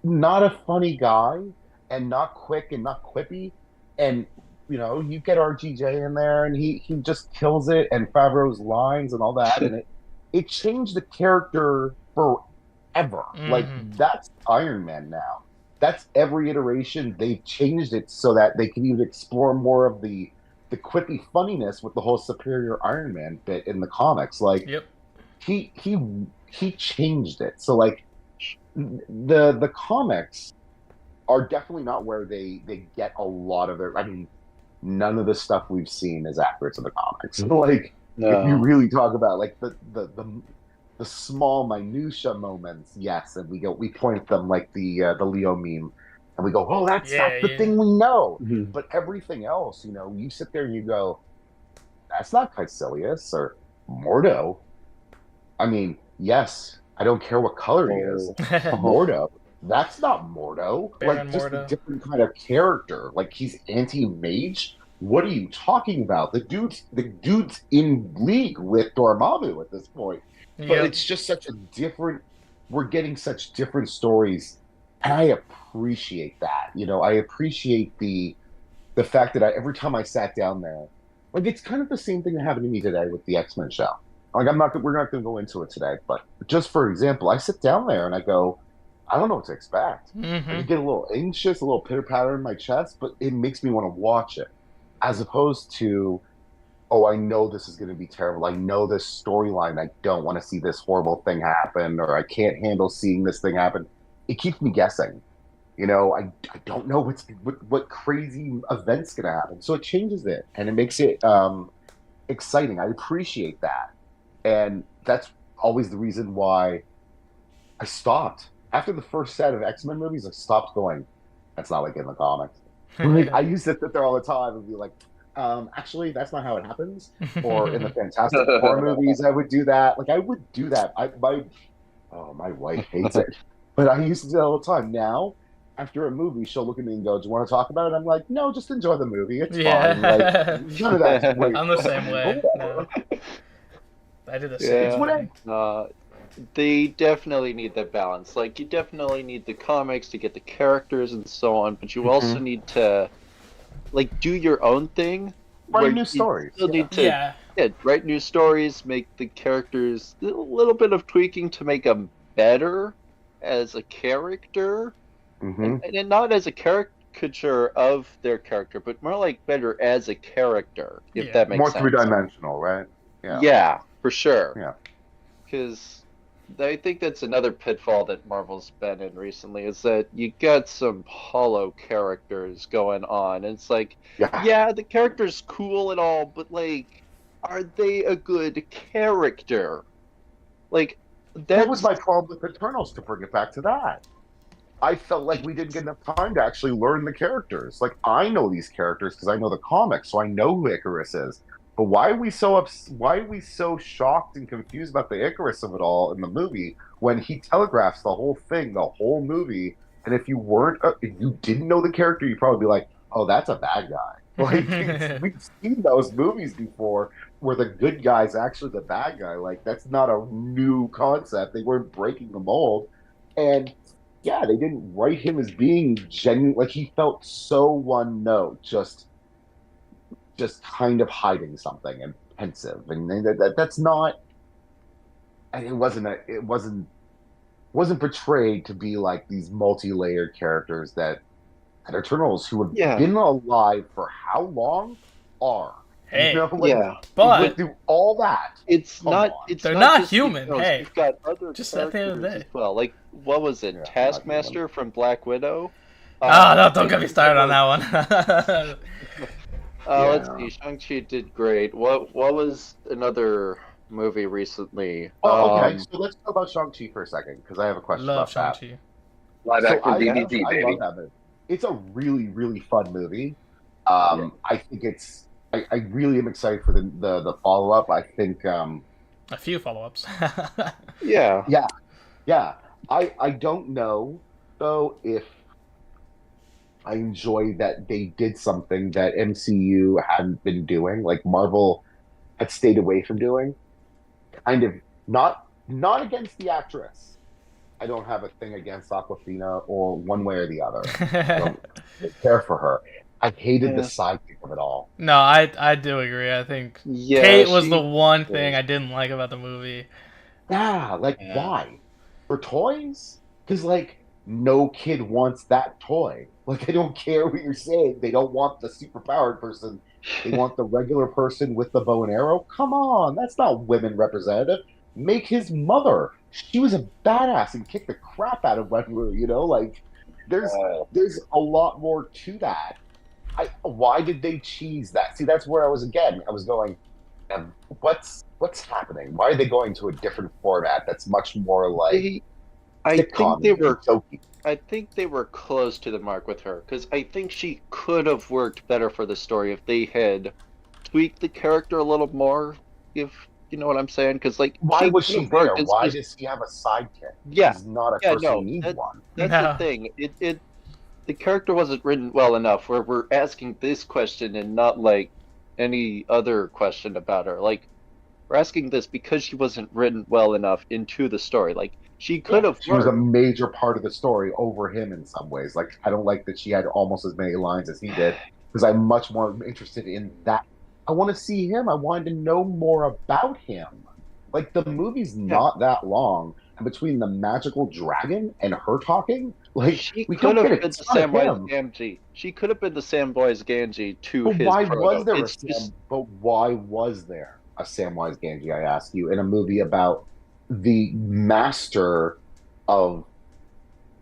not a funny guy, and not quick and not quippy. And you get RGJ in there, and he just kills it. And Favreau's lines and all that, and it changed the character forever. Mm-hmm. Like that's Iron Man now. That's every iteration they've changed it so that they can even explore more of the quippy funniness with the whole Superior Iron Man bit in the comics. Like, he changed it. So like the comics are definitely not where they get a lot of their. I mean, none of the stuff we've seen is accurate to the comics. Like, if you really talk about like the small minutia moments, yes, and we point at them like the Leo meme. And we go, oh, that's the thing we know. Mm-hmm. But everything else, you sit there and you go, that's not Caecilius or Mordo. I mean, yes, I don't care what color he is. Mordo. That's not Mordo. Baron just Mordo. A different kind of character. Like, he's anti-mage? What are you talking about? The dude's in league with Dormammu at this point. But it's just such a different... We're getting such different stories. And I appreciate that. I appreciate the fact that every time I sat down there, like it's kind of the same thing that happened to me today with the X-Men show. Like we're not going to go into it today, but just for example, I sit down there and I go, I don't know what to expect. Mm-hmm. I get a little anxious, a little pitter-patter in my chest, but it makes me want to watch it, as opposed to, oh, I know this is going to be terrible. I know this storyline. I don't want to see this horrible thing happen, or I can't handle seeing this thing happen. It keeps me guessing. I don't know what crazy event's going to happen. So it changes it, and it makes it exciting. I appreciate that. And that's always the reason why I stopped. After the first set of X-Men movies, I stopped going, that's not like in the comics. Like, I used to sit there all the time and be like, actually, that's not how it happens. Or in the Fantastic Four movies, I would do that. Like, I would do that. My wife hates it. But I used to do that all the time. Now, after a movie, she'll look at me and go, "Do you want to talk about it?" I'm like, "No, just enjoy the movie. It's fine." Like Yeah. none of that's great. I'm the same way. No. Whatever. I do the It's same Yeah. whatever. thing. They definitely need that balance. Like, you definitely need the comics to get the characters and so on, but you also need to, like, do your own thing. Write new stories. You still need to write new stories, make the characters a little bit of tweaking to make them better as a character, and not as a caricature of their character, but more like better as a character, if that makes more sense. More three-dimensional, right? Yeah, for sure. Yeah. Because I think that's another pitfall that Marvel's been in recently, is that you got some hollow characters going on. It's like, yeah, the character's cool and all, but, like, are they a good character? Like, that was my problem with Eternals, to bring it back to that. I felt like we didn't get enough time to actually learn the characters. Like, I know these characters because I know the comics, so I know who Icarus is. But why are we so shocked and confused about the Icarus of it all in the movie when he telegraphs the whole thing, the whole movie? And if you didn't know the character, you'd probably be like, "Oh, that's a bad guy." Like we've seen those movies before where the good guy's actually the bad guy. Like, that's not a new concept. They weren't breaking the mold, and yeah, they didn't write him as being genuine. Like, he felt so one note, just kind of hiding something and pensive, and that's not. It wasn't portrayed to be like these multi-layered characters that Eternals, who have been alive for how long, are. Hey, but through all that, they're not human. Hey, you've got other just at the end of the day. As well, like, what was it, Taskmaster from Black Widow? No, don't get me started on that one. Let's see. Shang-Chi did great. What was another movie recently? Okay, so let's talk about Shang-Chi for a second, because I have a question about Shang-Chi. that. Live action DVD, baby. I love that movie. It's a really, really fun movie. I think it's. I really am excited for the follow-up. I think a few follow-ups. Yeah. I don't know though if I enjoy that they did something that MCU hadn't been doing, like Marvel had stayed away from doing. Kind of not against the actress. I don't have a thing against Awkwafina or one way or the other. I don't care for her. I hated the sidekick of it all. No, I do agree. I think Kate was the one thing I didn't like about the movie. Yeah, why? For toys? Because, like, no kid wants that toy. Like, I don't care what you're saying. They don't want the superpowered person. They want the regular person with the bow and arrow. Come on, that's not women representative. Make his mother. She was a badass and kicked the crap out of Wenwu, you know? Like, there's a lot more to that. Why did they cheese that? See, that's where I was going, what's happening? Why are they going to a different format that's much more like I think they were close to the mark with her, because I think she could have worked better for the story if they had tweaked the character a little more, if you know what I'm saying. Because, like, why was she there? Why does she have a sidekick? Yeah, she's not a person who needs one. That's the thing. The character wasn't written well enough where we're asking this question and not, like, any other question about her. Like, we're asking this because she wasn't written well enough into the story. Like, she could have. She was a major part of the story over him in some ways. Like, I don't like that she had almost as many lines as he did, because I'm much more interested in that. I want to see him. I wanted to know more about him. Like, the movie's not that long, and between the magical dragon and her talking, like, she we could have been the Samwise Gamgee. She could have been the Samwise Gamgee to his why Frodo. was there But why was there a Samwise Gamgee, I ask you, in a movie about the master of,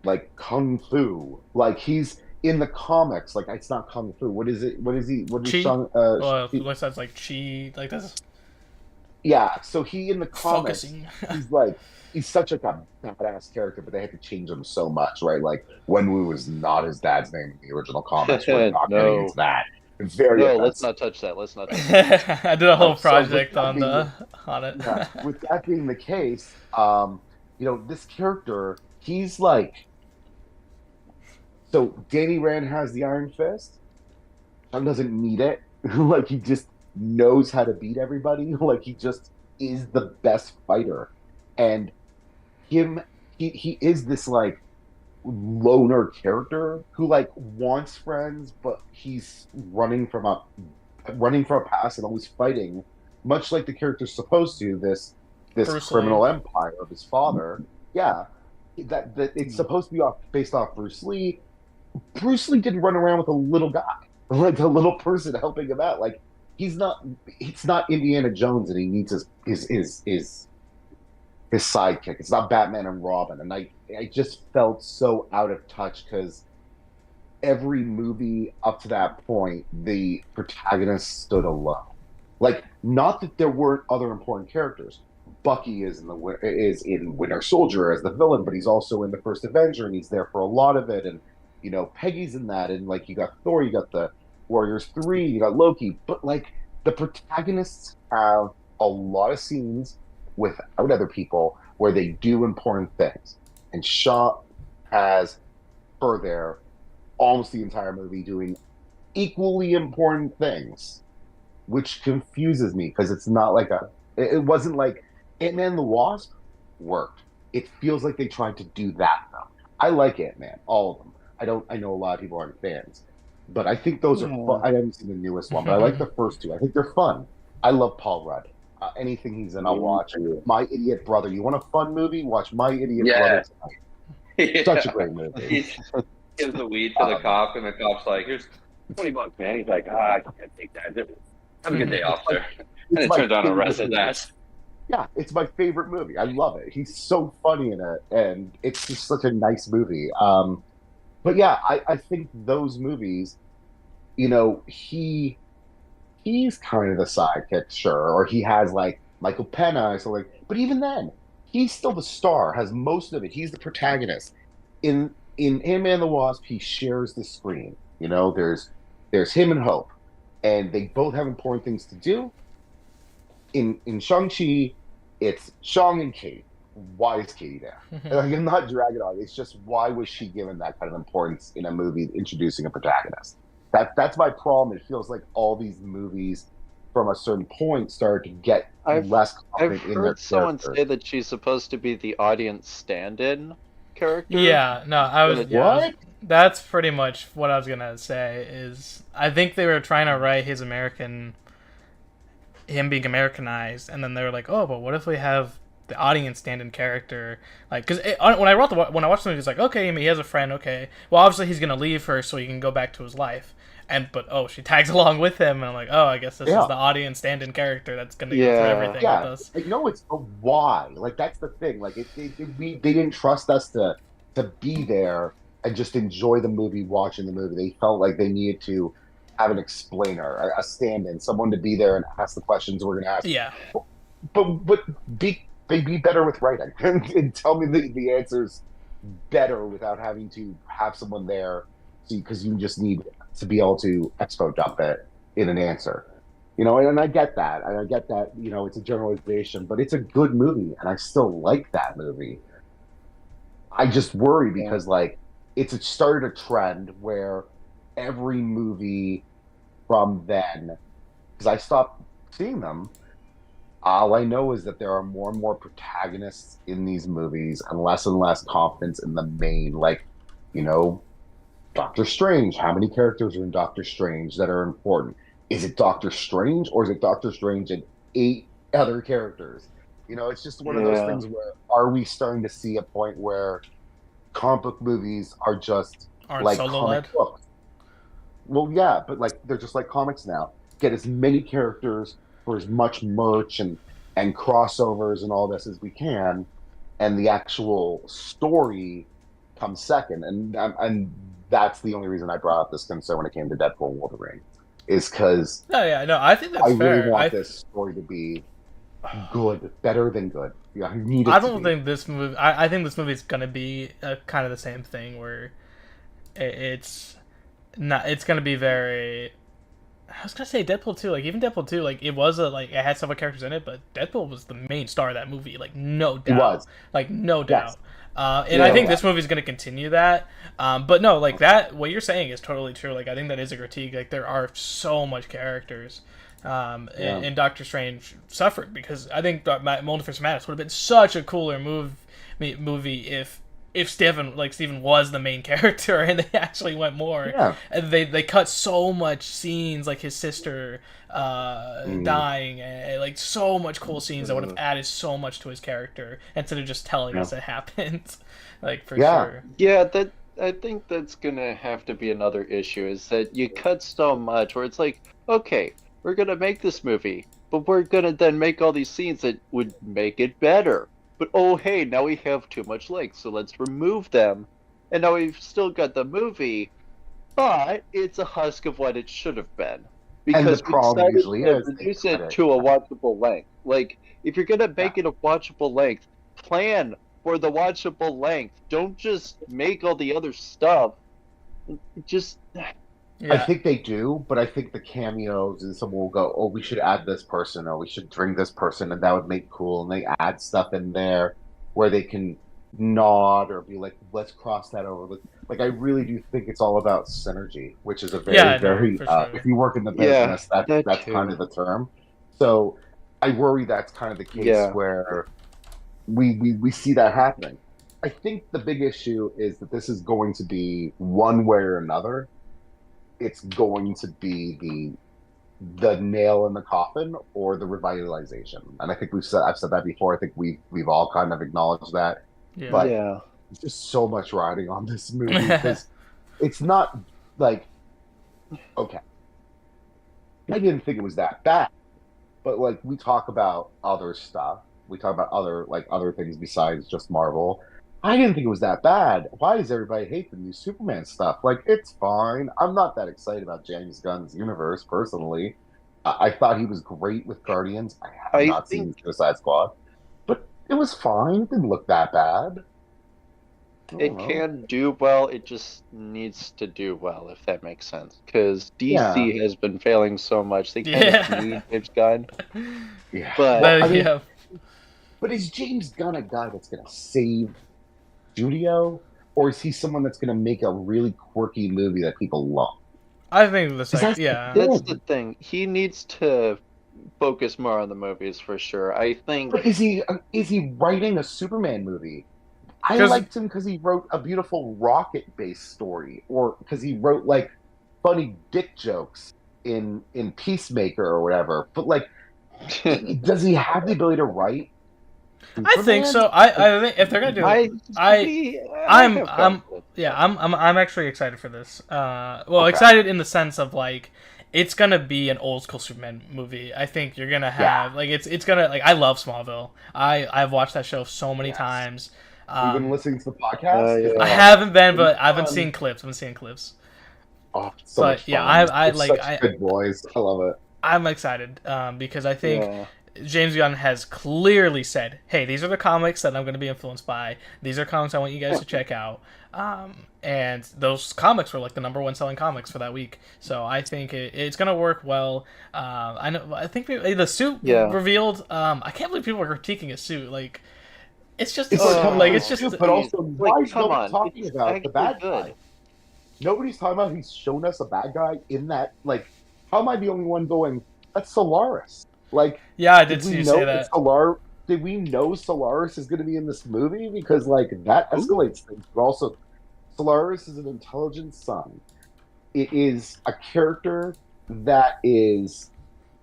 like, kung fu? Like, he's in the comics, like, it's not kung fu. What is it? What is he? What is Chi? Chi? Looks like chi, like this. Yeah, so he in the comics, he's such a badass character, but they had to change him so much, right? Like, Wenwu was not his dad's name in the original comics. We're not getting into that. Let's not touch that. I did a whole project on it. Yeah, with that being the case, this character, he's like So Danny Rand has the Iron Fist. Chung doesn't need it. Like he just knows how to beat everybody. Like he just is the best fighter. And him he is this like loner character who like wants friends, but he's running from a past and always fighting, much like the character's supposed to, this Bruce criminal Lee. empire of his father. Yeah. That it's supposed to be based off Bruce Lee. Bruce Lee didn't run around with a little guy, like a little person helping him out. Like he's not. It's not Indiana Jones, and he needs his sidekick. It's not Batman and Robin, and I just felt so out of touch because every movie up to that point, the protagonist stood alone. Like, not that there weren't other important characters. Bucky is in Winter Soldier as the villain, but he's also in the first Avenger, and he's there for a lot of it. And Peggy's in that, and like you got Thor, you got the Warriors 3, you got Loki, but like the protagonists have a lot of scenes without other people where they do important things, and Shaw has her there almost the entire movie doing equally important things, which confuses me because it's not like it wasn't like Ant-Man and the Wasp worked. It feels like they tried to do that though. I like Ant-Man, all of them. I know a lot of people aren't fans, but I think those are fun. I haven't seen the newest one, but I like the first two. I think they're fun. I love Paul Rudd. Anything he's in, I'll watch. My Idiot Brother. You want a fun movie? Watch My Idiot Brother tonight. Yeah. Such a great movie. He gives the weed to the cop, and the cop's like, "Here's $20, man." He's like, "I can't take that. Have a good day, officer." And it turns out to arrest his ass. Yeah, it's my favorite movie. I love it. He's so funny in it, and it's just such a nice movie. But yeah, I think those movies, he's kind of the sidekick, sure, or he has like Michael Pena, so like, but even then, he's still the star, has most of it. He's the protagonist. In Ant-Man and the Wasp, he shares the screen. There's him and Hope, and they both have important things to do. In Shang-Chi, it's Shang and Kate. Why is Katie there? Like, I'm not dragging on. It's just, why was she given that kind of importance in a movie introducing a protagonist? That's my problem. It feels like all these movies, from a certain point, started to get less confident in their character. I've heard someone say that she's supposed to be the audience stand-in character. Yeah, no, I was. What? That's pretty much what I was gonna say. Is I think they were trying to write him being Americanized, and then they were like, oh, but what if we have the audience stand-in character? Like, because when I watched the movie, it's like, okay, he has a friend, okay, well, obviously he's gonna leave her so he can go back to his life, but she tags along with him, and I'm like, oh, I guess this is the audience stand-in character that's gonna go through everything with us. Like, no, it's a why. Like, that's the thing. Like, they didn't trust us to be there and just enjoy the movie, watching the movie. They felt like they needed to have an explainer, a stand-in, someone to be there and ask the questions we're going to ask. Yeah. But be better with writing and tell me the answers better without having to have someone there, because you just need to be able to expo dump it in an answer. And I get that. It's a generalization, but it's a good movie, and I still like that movie. I just worry because, like, it started a trend where every movie from then, because I stopped seeing them, all I know is that there are more and more protagonists in these movies and less confidence in the main. Like, Doctor Strange. How many characters are in Doctor Strange that are important? Is it Doctor Strange, or is it Doctor Strange and 8 other characters? It's just one of those things where, are we starting to see a point where comic book movies aren't like comic books? Well, yeah, but like they're just like comics now. Get as many characters for as much merch and crossovers and all this as we can, and the actual story comes second. And that's the only reason I brought up this concern when it came to Deadpool and Wolverine, is because I think that's fair. I really want this story to be good, better than good. Yeah, I don't think this movie. I think this movie is gonna be kind of the same thing where it's not. It's gonna be very. I was gonna say Deadpool 2, like even Deadpool 2, like it was it had several characters in it, but Deadpool was the main star of that movie, like no doubt, He was. like no Yes. doubt. And I think this movie is gonna continue that. But no, like that, what you're saying is totally true. Like I think that is a critique. Like there are so much characters, and Doctor Strange suffered because I think Multiverse of Madness would have been such a cooler movie if Stephen was the main character and they actually went more. Yeah. And they cut so much scenes, like his sister dying, and like so much cool scenes that would have added so much to his character instead of just telling us it happened. Like for sure. Yeah, I think that's gonna have to be another issue, is that you cut so much where it's like, okay, we're gonna make this movie, but we're gonna then make all these scenes that would make it better. But oh hey, now we have too much length, so let's remove them. And now we've still got the movie, but it's a husk of what it should have been. Because and the problem usually is reduce it to a watchable length. Like, if you're gonna make it a watchable length, plan for the watchable length. Don't just make all the other stuff. Just I think they do, but I think the cameos and someone will go, oh, we should add this person, or we should bring this person, and that would make cool. And they add stuff in there where they can nod or be like, let's cross that over. Like, I really do think it's all about synergy, which is a very, sure. If you work in the business, that's kind of the term. So I worry that's kind of the case where we see that happening. I think the big issue is that this is going to be one way or another. It's going to be the nail in the coffin or the revitalization, and I think I've said that before. I think we've all kind of acknowledged that, but there's just so much riding on this movie because it's not like, okay, I didn't think it was that bad, but like we talk about other stuff, we talk about other things besides just Marvel. I didn't think it was that bad. Why does everybody hate the new Superman stuff? Like, it's fine. I'm not that excited about James Gunn's universe, personally. I thought he was great with Guardians. I have not seen Suicide Squad. But it was fine. It didn't look that bad. It can do well. It just needs to do well, if that makes sense. Because DC has been failing so much. They kind of need James Gunn. Yeah. But, but is James Gunn a guy that's going to save studio, or is he someone that's going to make a really quirky movie that people love? I think that's that's the thing. He needs to focus more on the movies for sure. I think. But is he writing a Superman movie? I liked him because he wrote a beautiful rocket-based story, or because he wrote like funny dick jokes in Peacemaker or whatever. But like, does he have the ability to write? Superman? I think so. I think if they're gonna do it, I'm actually excited for this. Excited in the sense of like it's gonna be an old school Superman movie. I think you're gonna have like it's gonna like I love Smallville. I've watched that show so many times. You've been listening to the podcast? I haven't been, but I've been seeing clips. Oh, so much fun. I like such good boys. I love it. I'm excited because I think James Gunn has clearly said, hey, these are the comics that I'm going to be influenced by. These are comics I want you guys to check out. And those comics were like the #1 selling comics for that week. So I think it's going to work well. I think the suit revealed. I can't believe people are critiquing a suit. Like, it's just but also why is nobody talking about the bad guy? Nobody's talking about he's shown us a bad guy in that. Like, how am I the only one going, that's Solaris? Like, I did see you say that. Did we know Solaris is going to be in this movie? Because like that escalates things. But also, Solaris is an intelligent son. It is a character that is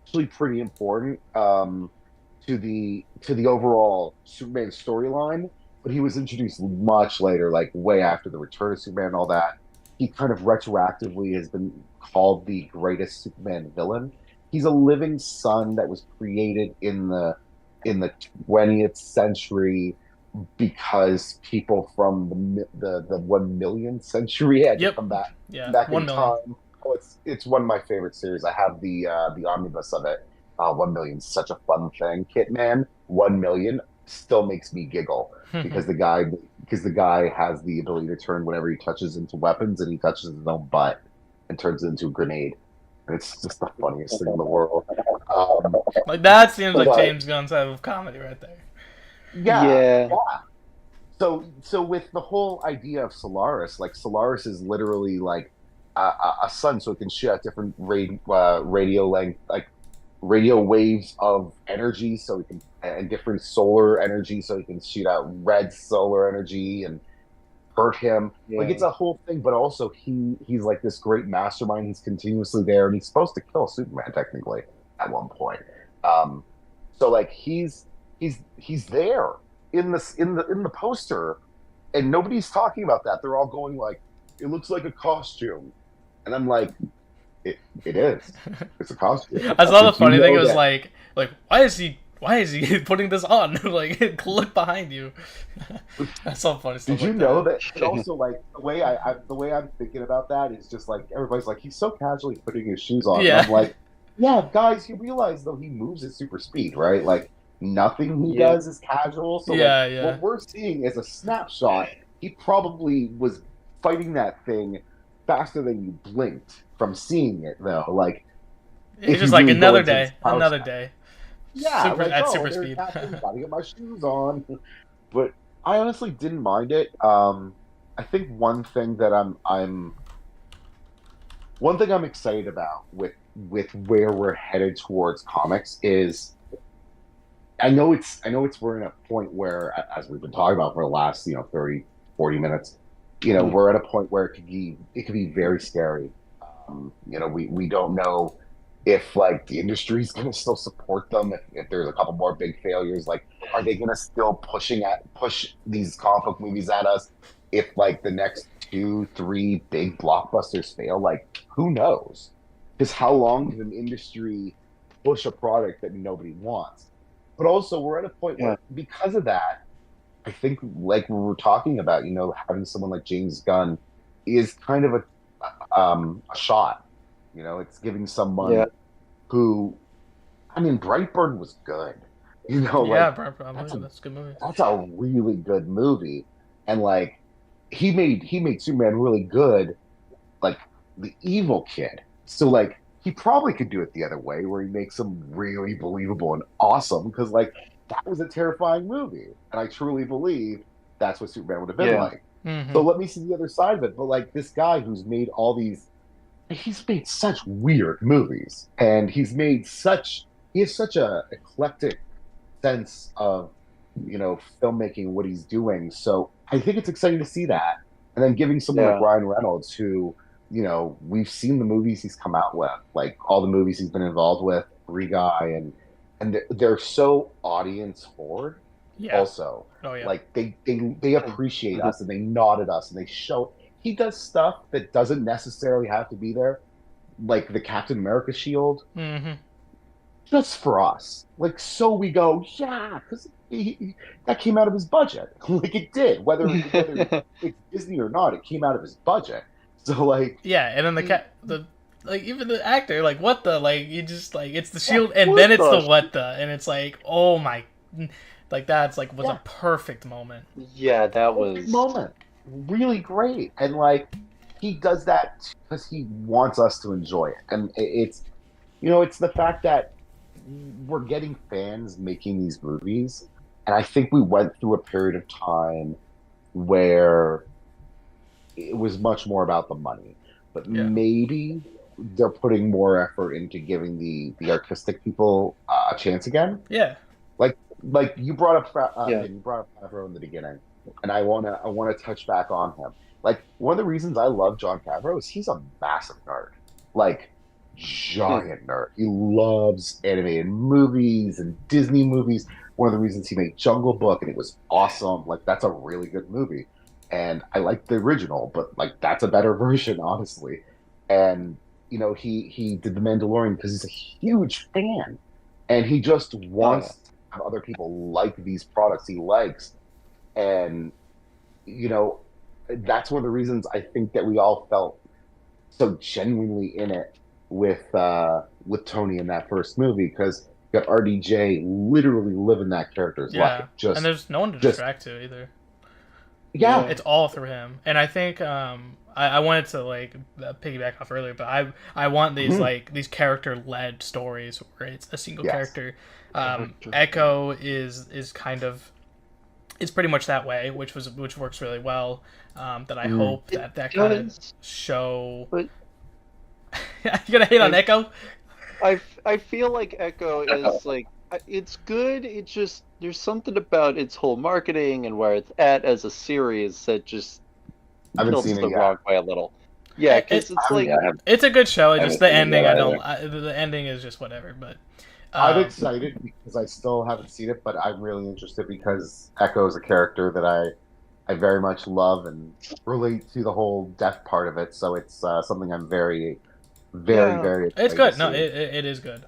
actually pretty important to the overall Superman storyline. But he was introduced much later, like way after the Return of Superman and all that. He kind of retroactively has been called the greatest Superman villain. He's a living son that was created in the 20th century because people from the 1 millionth century had to come back in time. Oh, it's one of my favorite series. I have the omnibus of it. 1 million's such a fun thing. Kitman 1 million still makes me giggle because the guy has the ability to turn whatever he touches into weapons, and he touches his own butt and turns it into a grenade. and it's just the funniest thing in the world. Like that seems like James Gunn's type of comedy right there. Yeah. So with the whole idea of Solaris, like Solaris is literally like a sun, so it can shoot out different radio length, like radio waves of energy, so it can, and different solar energy, so it can shoot out red solar energy and hurt him. Like it's a whole thing, but also he's like this great mastermind. He's continuously there, and he's supposed to kill Superman technically at one point. So like he's there in the poster, and nobody's talking about that. They're all going like, it looks like a costume, and I'm like, it is. It's a costume. I saw the funny thing. It was like why is he putting this on? Like, look behind you. That's so funny. Did you know that? And also, like the way I'm thinking about that is just like everybody's like, he's so casually putting his shoes on. Yeah. And I'm like, yeah, guys, you realize though he moves at super speed, right? Like nothing he does is casual. So what we're seeing is a snapshot. He probably was fighting that thing faster than you blinked from seeing it, though. Like it's just like another day. Yeah, super speed. Gotta get my shoes on. But I honestly didn't mind it. I think one thing I'm excited about with where we're headed towards comics is I know we're in a point where, as we've been talking about for the last 30, 40 minutes, we're at a point where it could be very scary. We don't know if like the industry is going to still support them, if there's a couple more big failures, like are they going to still push these comic book movies at us if like the next 2-3 big blockbusters fail? Like who knows? Because how long can an industry push a product that nobody wants? But also we're at a point where because of that, I think like we were talking about, having someone like James Gunn is kind of a shot. It's giving someone who, I mean, Brightburn was good. Brightburn, that's a good movie. That's a really good movie, and like he made Superman really good, like the evil kid. So like he probably could do it the other way, where he makes him really believable and awesome, because like that was a terrifying movie, and I truly believe that's what Superman would have been like. Mm-hmm. So let me see the other side of it. But like this guy who's made he's made such weird movies, and he has such a eclectic sense of filmmaking, what he's doing. So I think it's exciting to see that, and then giving someone like Ryan Reynolds, who we've seen the movies he's come out with, like all the movies he's been involved with, Free Guy, and they're so audience forward. Also, like they appreciate us, and they nod at us, and they show. He does stuff that doesn't necessarily have to be there, like the Captain America shield, just for us. Like, so we go, because that came out of his budget. Like, it did. Whether it's Disney or not, it came out of his budget. So, like... Yeah, and then even the actor, like, what the? Like, you just, like, it's the shield, and then it's the what the, and it's like, oh my... Like, that's, like, was a perfect moment. Yeah, that was... moment. Really great, and like he does that because he wants us to enjoy it, and it's it's the fact that we're getting fans making these movies, and I think we went through a period of time where it was much more about the money, but maybe they're putting more effort into giving the artistic people a chance again. Like you brought up Favreau in the beginning. And I wanna touch back on him. Like, one of the reasons I love Jon Favreau is he's a massive nerd, like giant nerd. He loves animated movies and Disney movies. One of the reasons he made Jungle Book, and it was awesome. Like, that's a really good movie, and I like the original, but like that's a better version, honestly. And he did The Mandalorian because he's a huge fan, and he just wants to have other people like these products he likes. And that's one of the reasons I think that we all felt so genuinely in it with Tony in that first movie, because you got RDJ literally living that character's life. And there's no one to distract to either. Yeah, it's all through him. And I think I wanted to like piggyback off earlier, but I want these like these character led stories where it's a single character. Echo is kind of it's pretty much that way, which works really well. That I hope that kind of show. But you're gonna hate on Echo? I feel like Echo is like it's good. It's just there's something about its whole marketing and where it's at as a series that just tilts the wrong way a little. Yeah, because it's like it's a good show. It's just the ending. The ending is just whatever. But I'm excited because I still haven't seen it, but I'm really interested because Echo is a character that I very much love and relate to the whole death part of it. So it's something I'm very excited. It's good. No, it is good.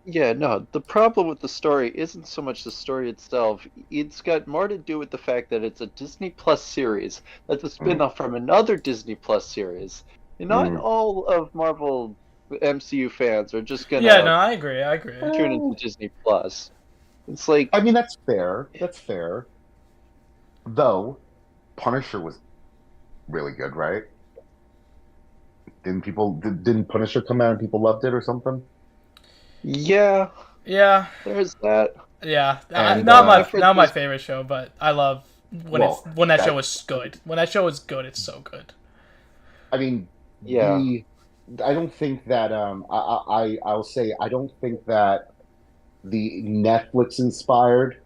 No, the problem with the story isn't so much the story itself. It's got more to do with the fact that it's a Disney Plus series that's a spin-off from another Disney Plus series. And not all of Marvel MCU fans are just gonna I agree. tune into Disney Plus. It's like, I mean, that's fair. Though Punisher was really good, right? Didn't Punisher come out and people loved it or something? Yeah, there's that. Yeah, And, not my favorite show, but I love when that show is good. When that show is good, it's so good. I mean, I don't think that I'll say I don't think that the Netflix inspired,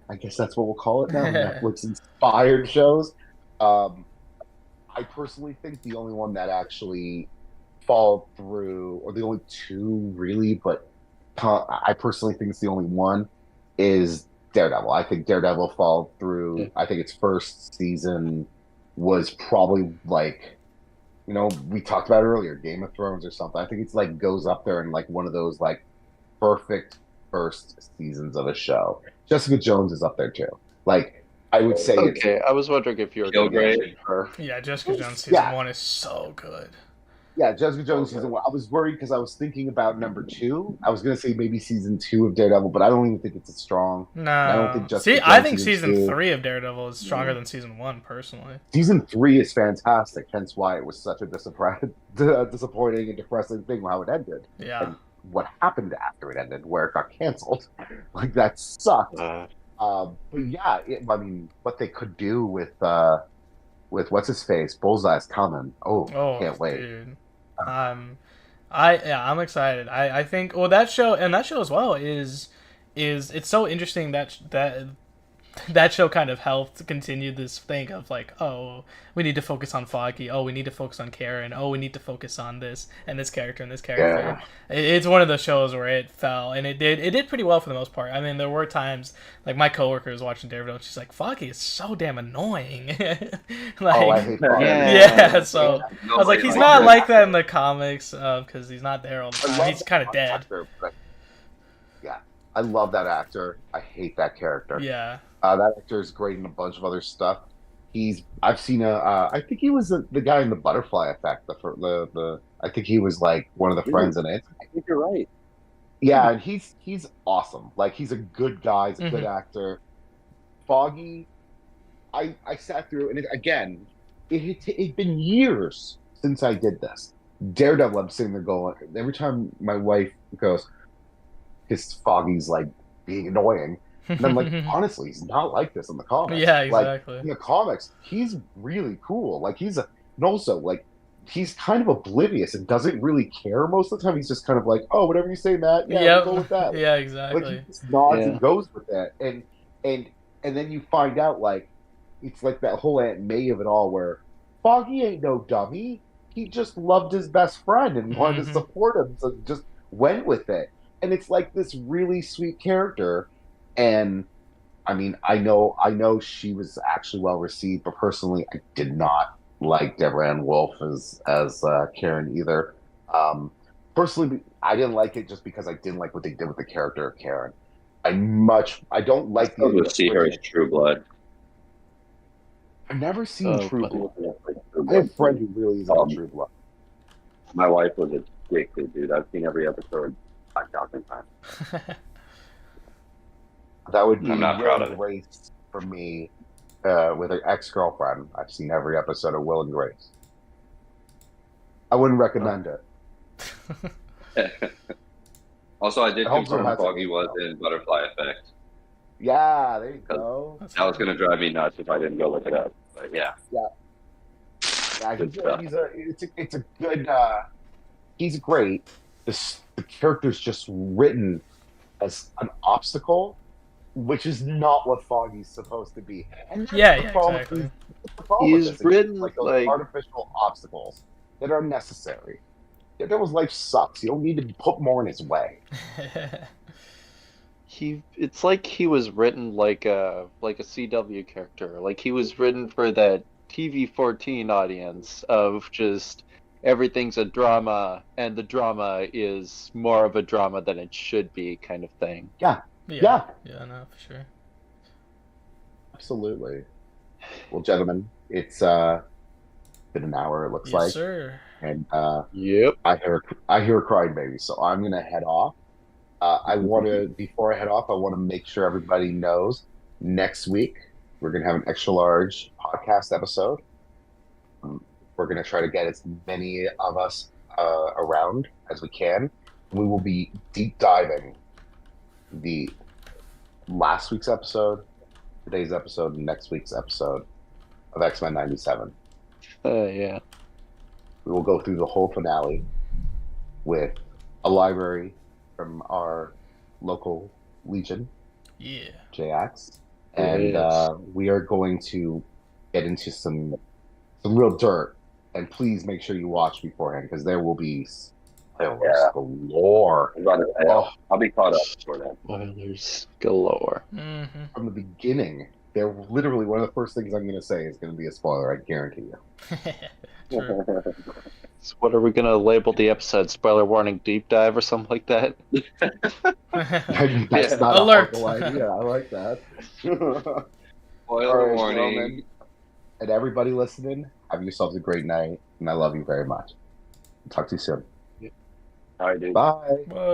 I guess that's what we'll call it now, Netflix inspired shows. I personally think the only one that actually followed through, or the only two really, but I personally think it's the only one, is Daredevil. I think Daredevil followed through. I think its first season was probably like, we talked about it earlier, Game of Thrones or something. I think it's like goes up there in like one of those like perfect first seasons of a show. Jessica Jones is up there too. Like, I would say I was wondering if you were going to mention her. Yeah, Jessica Jones season 1 is so good. Yeah, Jessica Jones season 1. I was worried because I was thinking about number 2. I was going to say maybe season 2 of Daredevil, but I don't even think it's as strong. No. I don't think Jessica Jones I think season 3 of Daredevil is stronger than season 1, personally. Season 3 is fantastic, hence why it was such a disappointing and depressing thing how it ended. Yeah. And what happened after it ended, where it got canceled. Like, that sucked. But yeah, I mean, what they could do with what's his face, Bullseye's coming. Oh, can't wait. Dude. I'm excited. I think that show as well is it's so interesting that show kind of helped continue this thing of like, oh, we need to focus on Foggy. Oh, we need to focus on Karen. Oh, we need to focus on this and this character and this character. Yeah. It's one of those shows where it fell, and it did pretty well for the most part. I mean, there were times like my coworker was watching Daredevil, and she's like, Foggy is so damn annoying. I hate Foggy. Yeah, so I was like, he's not like that in the comics because he's not there all the time. He's kind of dead. Yeah, I love that actor. I hate that character. Yeah. That actor is great in a bunch of other stuff. I've seen I think he was the guy in the Butterfly Effect. I think he was like one of the friends in it. I think you're right. Yeah, and he's awesome. Like, he's a good guy. He's a good actor. Foggy, I sat through, and it'd been years since I did this. Daredevil, I'm sitting there going, every time my wife goes, his Foggy's like being annoying. And I'm like, honestly, he's not like this in the comics. Yeah, exactly. Like, in the comics, he's really cool. Like, and also, like, he's kind of oblivious and doesn't really care most of the time. He's just kind of like, oh, whatever you say, Matt. Yeah, we'll go with that. Yeah, exactly. Like, he just nods and goes with that. And then you find out, like, it's like that whole Aunt May of it all where Foggy ain't no dummy. He just loved his best friend and wanted to support him, so just went with it. And it's like this really sweet character. And I mean, I know she was actually well received, but personally, I did not like Deborah Ann Wolf as Karen either. Personally, I didn't like it just because I didn't like what they did with the character of Karen. I don't like the see her as True Blood. I've never seen True Blood. I have a friend who really is on True Blood. My wife was addicted, dude. I've seen every episode 5,000 times. That would be I'm not proud of a race for me. with her ex-girlfriend. I've seen every episode of Will and Grace. I wouldn't recommend it. Also, I did confirm Foggy was in Butterfly Effect. Yeah, there you go. That was going to drive me nuts if I didn't go look it up. But yeah. Yeah. It's a good. He's great. The character's just written as an obstacle, which is not what Foggy's supposed to be. And exactly. He's written like those artificial obstacles that are necessary. Daredevil's life sucks. You don't need to put more in his way. It's like he was written like a CW character. Like he was written for that TV-14 audience of just everything's a drama and the drama is more of a drama than it should be kind of thing. Yeah, no, for sure. Absolutely. Well, gentlemen, it's been an hour, it looks like. Yes, sir. And yep. I hear a crying baby, so I'm gonna head off. Before I head off, I want to make sure everybody knows next week we're going to have an extra large podcast episode. We're going to try to get as many of us around as we can. We will be deep diving the last week's episode, today's episode, and next week's episode of X-Men 97. Yeah. We will go through the whole finale with a library from our local Legion, JX, and we are going to get into some real dirt. And please make sure you watch beforehand because there will be spoilers galore. I'll be caught up before that. Spoilers galore. Mm-hmm. From the beginning, they're literally one of the first things I'm going to say is going to be a spoiler. I guarantee you. So what are we going to label the episode? Spoiler warning deep dive or something like that? That's not alert. A horrible idea. I like that. Spoiler warning. And everybody listening, have yourselves a great night. And I love you very much. Talk to you soon. All right, dude. Bye. Bye.